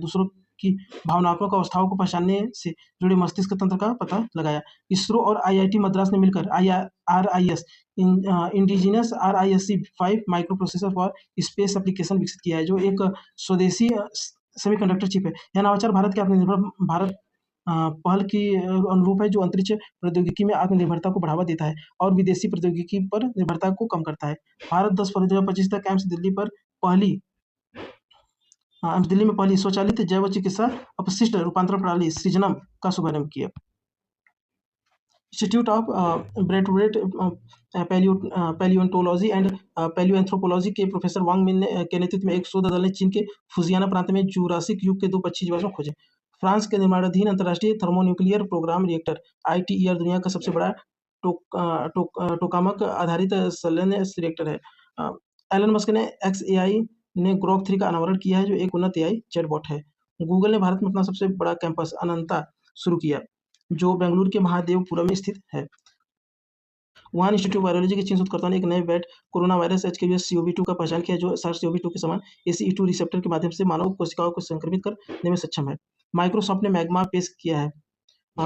दूसरों की भावनात्मक अवस्थाओं को पहचानने से जुड़े मस्तिष्क तंत्र का पता लगाया। इसरो और आईआईटी मद्रास ने मिलकर RIS indigenous RISC-V microprocessor for space application विकसित किया है, जो एक स्वदेशी सेमीकंडक्टर चिप है। यह नवाचार भारत के आत्मनिर्भर भारत पहल की अनुरूप है, जो अंतरिक्ष प्रौद्योगिकी में आत्मनिर्भरता को बढ़ावा देता है और विदेशी प्रौद्योगिकी पर निर्भरता को कम करता है। भारत 10 फरवरी 2025 तक दिल्ली में पहली स्वचालित जैव चिकित्सा अपशिष्ट रूपांतरण प्रणाली सृजनम का शुभारंभ किया। इंस्टीट्यूट ऑफ ब्रेटवेट पैलियोंटोलॉजी एंड पैलियोएंथ्रोपोलॉजी के प्रोफेसर वांग मिन के नेतृत्व में एक शोध दल ने चीन के फुजियाना प्रांत में जुरासिक युग के 2 पक्षी जीवाश्म खोजे। फ्रांस के निर्माणाधीन अंतर्राष्ट्रीय थर्मोन्यूक्लियर प्रोग्राम रिएक्टर ITER दुनिया का सबसे बड़ा टोकामक आधारित संलयन रिएक्टर है। एलन मस्क ने XAI ने ग्रोक 3 का अनावरण किया है, जो एक उन्नत AI चैटबॉट है। गूगल ने भारत में अपना सबसे बड़ा कैंपस अनंता शुरू किया, जो बेंगलुरु के महादेवपुरम में स्थित है। वुहान इंस्टीट्यूट ऑफ वायरोलॉजी के चीन शोधकर्ताओं ने एक नए वेट कोरोना वायरस HKV-CoV-2 का पहचान किया, जो SARS-CoV-2 के समान ACE2 रिसेप्टर के माध्यम से मानव कोशिकाओं को संक्रमित करने में सक्षम है। माइक्रोसॉफ्ट ने मैग्मा पेश किया है,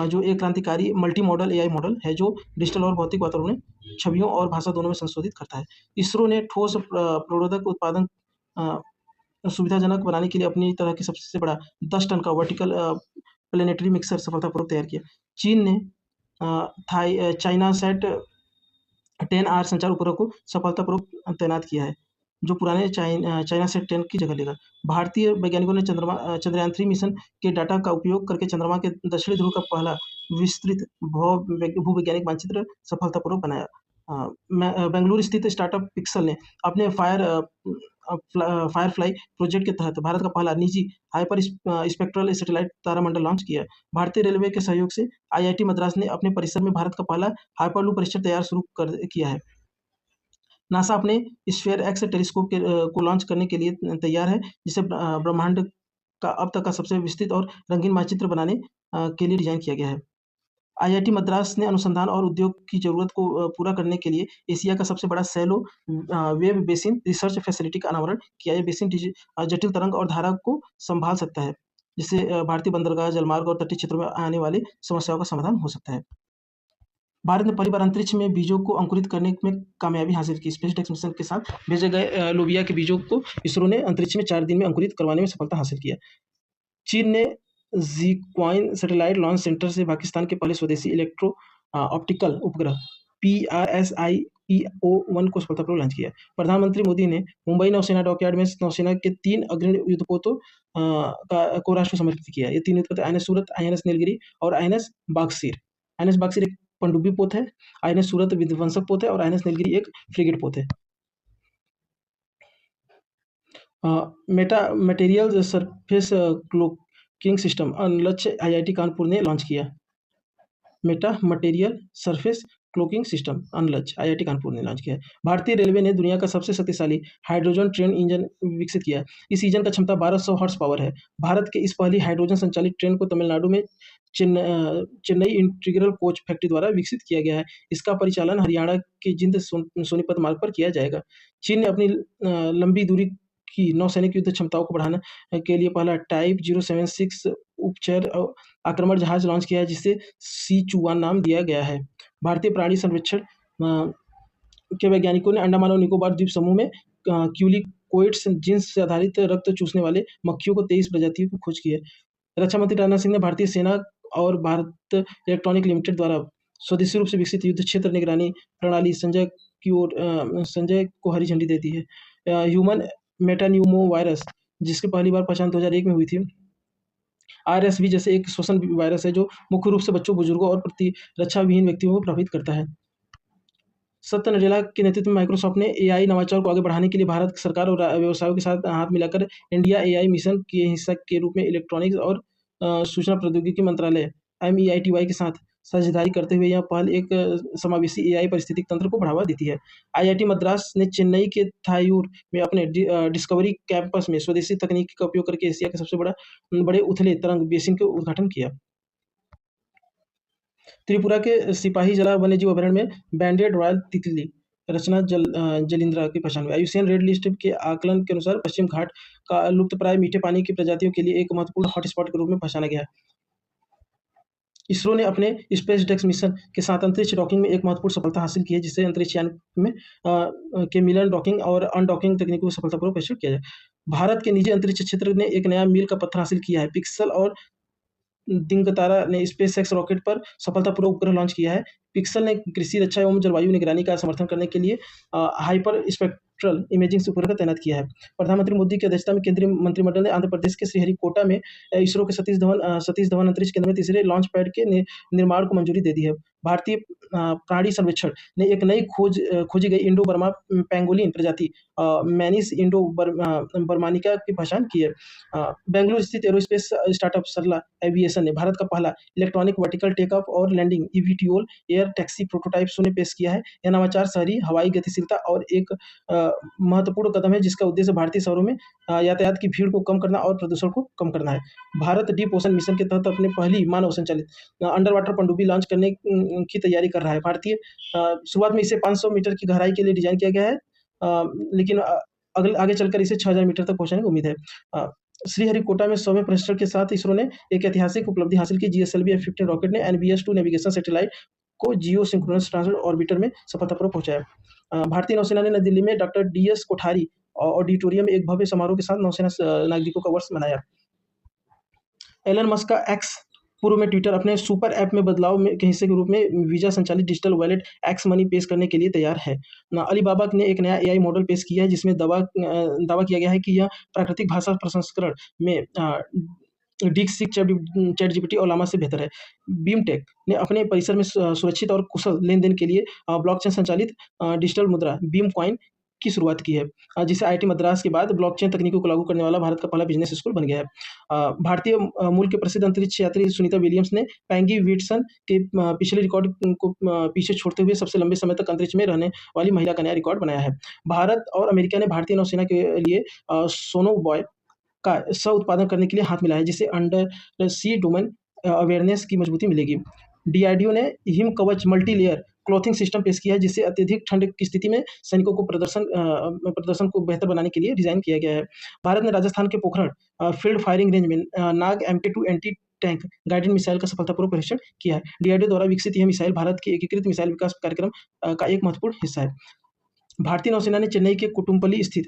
जो एक क्रांतिकारी मल्टी मॉडल AI मॉडल है, जो डिजिटल और भौतिक वातावरण में छवियों और भाषा दोनों में संशोधित करता है। इसरो ने ठोस प्रणोदक उत्पादन सुविधाजनक बनाने के लिए अपनी तरह की सबसे बड़ा 10 टन का वर्टिकल प्लेनेटरी मिक्सर सफलतापूर्वक तैयार किया। चीन ने चाइनासैट 10R संचार उपग्रह को सफलतापूर्वक तैनात किया है, जो पुराने चाइनासैट 10 की जगह लेगा। भारतीय वैज्ञानिकों ने चंद्रयान 3 मिशन के डाटा का उपयोग करके चंद्रमा के दक्षिणी ध्रुव का पहला विस्तृत भूवैज्ञानिक मानचित्र सफलतापूर्वक बनाया। बेंगलुरु स्थित स्टार्टअप पिक्सल ने अपने फायरफ्लाई प्रोजेक्ट के तहत भारत का पहला निजी हाइपर स्पेक्ट्रल सैटेलाइट तारामंडल लॉन्च किया। भारतीय रेलवे के सहयोग से IIT मद्रास ने अपने परिसर में भारत का पहला हाइपरलूप परीक्षण तैयार शुरू किया है। नासा अपने स्फीयर X टेलीस्कोप को लॉन्च करने के लिए तैयार है, जिसे ब्रह्मांड का अब तक का सबसे विस्तृत और रंगीन मानचित्र बनाने के लिए डिजाइन किया गया है। IIT मद्रास ने अनुसंधान और उद्योग की जरूरत को पूरा करने के लिए एशिया का सबसे बड़ा shallow wave basin research facility का अनावरण किया। यह बेसिन जटिल तरंग और धारा को संभाल सकता है, जिससे भारतीय बंदरगाह, जलमार्ग और तटीय क्षेत्रों में आने वाली समस्याओं का समाधान हो सकता है। भारत ने पहली बार अंतरिक्ष में बीजों को अंकुरित करने में कामयाबी हासिल की। स्पेसएक्स मिशन के साथ भेजे गए लोबिया के बीजों को इसरो ने अंतरिक्ष में 4 दिन में अंकुरित करवाने में सफलता हासिल किया। चीन ने ज़ीक्वाइन सैटेलाइट लॉन्च सेंटर से पाकिस्तान के पहले स्वदेशी इलेक्ट्रो ऑप्टिकल उपग्रह PRSIEO-1 को सफलतापूर्वक लॉन्च किया। प्रधानमंत्री मोदी ने मुंबई नौसेना डॉकयार्ड में नौसेना के 3 अग्रणी युद्धपोतों को राष्ट्र को समर्पित किया। ये 3 युद्धपोत INS सूरत, INS नीलगिरी और INS बागसीर। INS बागसीर एक पनडुब्बी पोत है, INS सूरत विध्वंसक पोत है और INS नीलगिरी एक फ्रिगेट पोत है। Metamaterial surface cloaking system Analakshya IIT Kanpur ने लॉन्च किया। Metamaterial surface cloaking system Analakshya IIT Kanpur ने लॉन्च किया है। भारतीय रेलवे ने दुनिया का सबसे शक्तिशाली हाइड्रोजन ट्रेन इंजन विकसित किया। इस इंजन का क्षमता 1200 हॉर्स पावर है। भारत के इस पहली हाइड्रोजन संचालित ट्रेन को तमिलनाडु में चेन्नई इंटीग्रल कोच फैक्ट्री द्वारा विकसित किया गया है। इसका परिचालन हरियाणा के जिंद सोनीपत मार्ग पर किया जाएगा। चीन ने अपनी लंबी दूरी की नौसैनिक युद्ध क्षमताओं को बढ़ाने के लिए पहला टाइप 076 उपचर आक्रमण जहाज लॉन्च किया है, जिसे सीचुआन नाम दिया गया है। भारतीय प्राणी सर्वेक्षण के वैज्ञानिकों ने अंडमान और निकोबार द्वीप समूह में क्यूलिकोइड्स जीन्स से आधारित रक्त चूसने वाले मक्खियों को 23 प्रजातियों की खोज की है। रक्षा मंत्री राजनाथ सिंह ने भारतीय सेना और भारत इलेक्ट्रॉनिक लिमिटेड द्वारा स्वदेशी रूप से विकसित युद्ध क्षेत्र निगरानी प्रणाली संजय को हरी झंडी दे दी है। ह्यूमन मेटान्यूमो वायरस, जिसकी पहली बार पहचान 2001 में हुई थी, RSV जैसे एक श्वसन वायरस है, जो मुख्य रूप से बच्चों, बुजुर्गों और प्रतिरक्षा विहीन व्यक्तियों को प्रभावित करता है। सत्य नडेला के नेतृत्व में माइक्रोसॉफ्ट ने AI नवाचार को आगे बढ़ाने के लिए भारत सरकार और व्यवसायों के साथ हाथ मिलाकर इंडिया AI मिशन के हिस्सा के रूप में इलेक्ट्रॉनिक्स और सूचना प्रौद्योगिकी मंत्रालय MEITY के साथ साझेदारी करते हुए यह पहल एक समावेशी AI पारिस्थितिक तंत्र को बढ़ावा देती है। IIT मद्रास ने चेन्नई के थायूर में अपने डिस्कवरी कैंपस में स्वदेशी तकनीक का उपयोग करके एशिया के सबसे बड़े उथले तरंग बेसिन का उद्घाटन किया। त्रिपुरा के सिपाही जला वन्यजीव अभयारण्य में बैंडेड रॉयल तितली रचना जलिंद्रा की पहचान हुई। आईयूसीएन रेड लिस्ट के आकलन के अनुसार पश्चिम घाट का लुप्तप्राय मीठे पानी की प्रजातियों के लिए एक महत्वपूर्ण हॉटस्पॉट के रूप में पहचाना गया है। इसरो ने अपने स्पेस डेक्स मिशन के साथ अंतरिक्ष डॉकिंग में एक महत्वपूर्ण सफलता हासिल की है, जिससे अंतरिक्ष यान में के मिलन डॉकिंग और अनडॉकिंग तकनीकों को सफलतापूर्वक परीक्षण किया जाए। भारत के निजी अंतरिक्ष क्षेत्र ने एक नया मील का पत्थर हासिल किया है। पिक्सल और दिंगतारा ने स्पेसएक्स रॉकेट पर सफलतापूर्वक उपग्रह लॉन्च किया है। पिक्सल ने कृषि, रक्षा एवं जलवायु निगरानी का समर्थन करने के लिए हाइपर स्पेक्ट्रल इमेजिंग उपग्रह तैनात किया है। प्रधानमंत्री मोदी की अध्यक्षता में केंद्रीय मंत्रिमंडल ने आंध्र प्रदेश के श्रीहरिकोटा में इसरो के सतीश धवन अंतरिक्ष केंद्र में तीसरे लॉन्च पैड के निर्माण को मंजूरी दे दी है। भारतीय प्राणी सर्वेक्षण ने एक नई खोजी गई इंडो बर्मा पेंगोलिन प्रजाति मैनिस इंडो बर्मानिका की पहचान की है। बेंगलुरु स्थित एरोस्पेस स्टार्टअप सरला एविएशन ने भारत का पहला इलेक्ट्रॉनिक वर्टिकल टेक ऑफ और लैंडिंग ईवीटीओल एयर टैक्सी प्रोटोटाइप ने पेश किया है। यह नवाचार शहरी हवाई गतिशीलता और एक महत्वपूर्ण कदम है, जिसका उद्देश्य भारतीय शहरों में यातायात की भीड़ को कम करना और प्रदूषण को कम करना है। भारत डीप ओशन मिशन के तहत अपने पहली मानव संचालित अंडर वाटर पनडुब्बी लॉन्च करने की तैयारी कर रहा है। भारतीय शुरुआत में इसे 500 मीटर की गहराई के लिए डिजाइन किया गया है, लेकिन आगे चलकर इसे 6000 मीटर तक पहुंचाने की उम्मीद है। श्रीहरिकोटा में 100वें प्रशिक्षण के साथ इसरो ने एक ऐतिहासिक उपलब्धि हासिल की। जीएसएलवी F-15 रॉकेट ने NBS-2 नेविगेशन सैटेलाइट को जियो सिंक्रोनस ट्रांसमिट ऑर्बिटर में सफलतापूर्वक पहुंचाया। भारतीय नौसेना ने नई दिल्ली में डॉक्टर DS कोठारी ऑडिटोरियम में एक भव्य समारोह के साथ नौसेना नागरिकों का वर्ष मनाया। एलन मस्क का एक्स पूर्व में ट्विटर अपने सुपर ऐप में बदलाव के हिस्से के रूप में वीजा संचालित डिजिटल वॉलेट एक्स मनी पेश करने के लिए तैयार है। अलीबाबा ने एक नया AI मॉडल पेश किया है, जिसमें दावा किया गया है कि यह प्राकृतिक भाषा प्रसंस्करण में DeepSeek, ChatGPT और लामा से बेहतर है। बीमटेक ने अपने परिसर में सुरक्षित और कुशल लेन-देन के लिए ब्लॉकचेन संचालित डिजिटल मुद्रा बीम कॉइन की शुरुआत की है, जिसे IIT मद्रास के बाद ब्लॉकचेन तकनीकों को लागू करने वाला भारत का पहला बिजनेस स्कूल बन गया है। भारतीय मूल के प्रसिद्ध अंतरिक्ष यात्री सुनीता विलियम्स ने पैंगी विट्सन के पिछले रिकॉर्ड को पीछे छोड़ते हुए सबसे लंबे समय तक अंतरिक्ष में रहने वाली महिला का नया रिकॉर्ड बनाया है। भारत और अमेरिका ने भारतीय नौसेना के लिए सोनोबॉय का सह-उत्पादन करने के लिए हाथ मिलाया है, जिससे अंडर सी डोमेन अवेयरनेस की मजबूती मिलेगी। DRDO ने हिम कवच मल्टी लेयर क्लॉथिंग सिस्टम पेश किया है, जिससे अत्यधिक ठंड की स्थिति में सैनिकों को प्रदर्शन को बेहतर बनाने के लिए डिजाइन किया गया है। भारत ने राजस्थान के पोखरण फील्ड फायरिंग रेंज में नाग MK2 anti tank guided missile का सफलतापूर्वक परीक्षण किया है। DRDO द्वारा विकसित यह मिसाइल भारत के एकीकृत मिसाइल विकास कार्यक्रम का एक महत्वपूर्ण हिस्सा है। भारतीय नौसेना ने चेन्नई के कुट्टुमपल्ली स्थित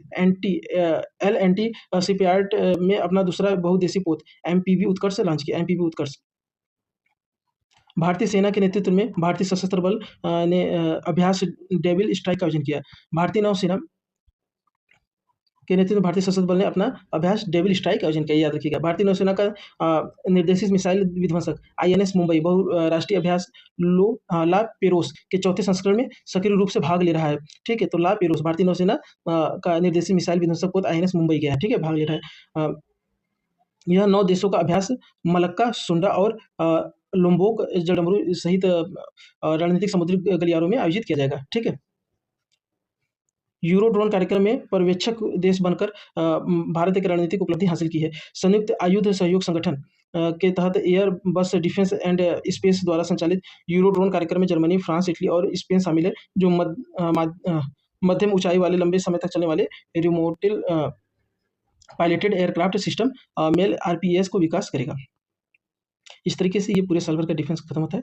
LNT शिपयार्ड में अपना दूसरा बहुउद्देशीय पोत MPV उत्कर्ष लॉन्च किया। MPV उत्कर्ष भारतीय सेना के नेतृत्व में भारतीय सशस्त्र बल ने अभ्यास डेविल स्ट्राइक का आयोजन किया। भारतीय नौसेना के नेतृत्व में भारतीय सशस्त्र बल ने अपना अभ्यास डेविल स्ट्राइक का आयोजन किया, याद रखिएगा। भारतीय नौसेना का निर्देशित मिसाइल विध्वंसक INS मुंबई बहुराष्ट्रीय अभ्यास ला पेरोस के चौथे संस्करण में सक्रिय रूप से भाग ले रहा है। ठीक है, तो ला पेरोस भारतीय नौसेना का निर्देशित मिसाइल विध्वंसक पोत INS मुंबई गया है, ठीक है, भाग ले रहा है। यह 9 देशों का अभ्यास मलक्का, सुंडा और लोम्बोक जडमरू सहित रणनीतिक समुद्री गलियारों में आयोजित किया जाएगा। ठीक है, यूरो ड्रोन कार्यक्रम में पर्यवेक्षक देश बनकर भारत एक रणनीतिक उपलब्धि हासिल की है। संयुक्त आयुध सहयोग संगठन के तहत एयर बस डिफेंस एंड स्पेस द्वारा संचालित यूरो ड्रोन कार्यक्रम में जर्मनी, फ्रांस, इटली और स्पेन शामिल है, जो मध्यम ऊंचाई वाले लंबे समय तक चलने वाले remotely piloted aircraft system MALE RPAS को विकास करेगा। इस तरीके से ये पूरे साल भर का डिफेंस खत्म होता है।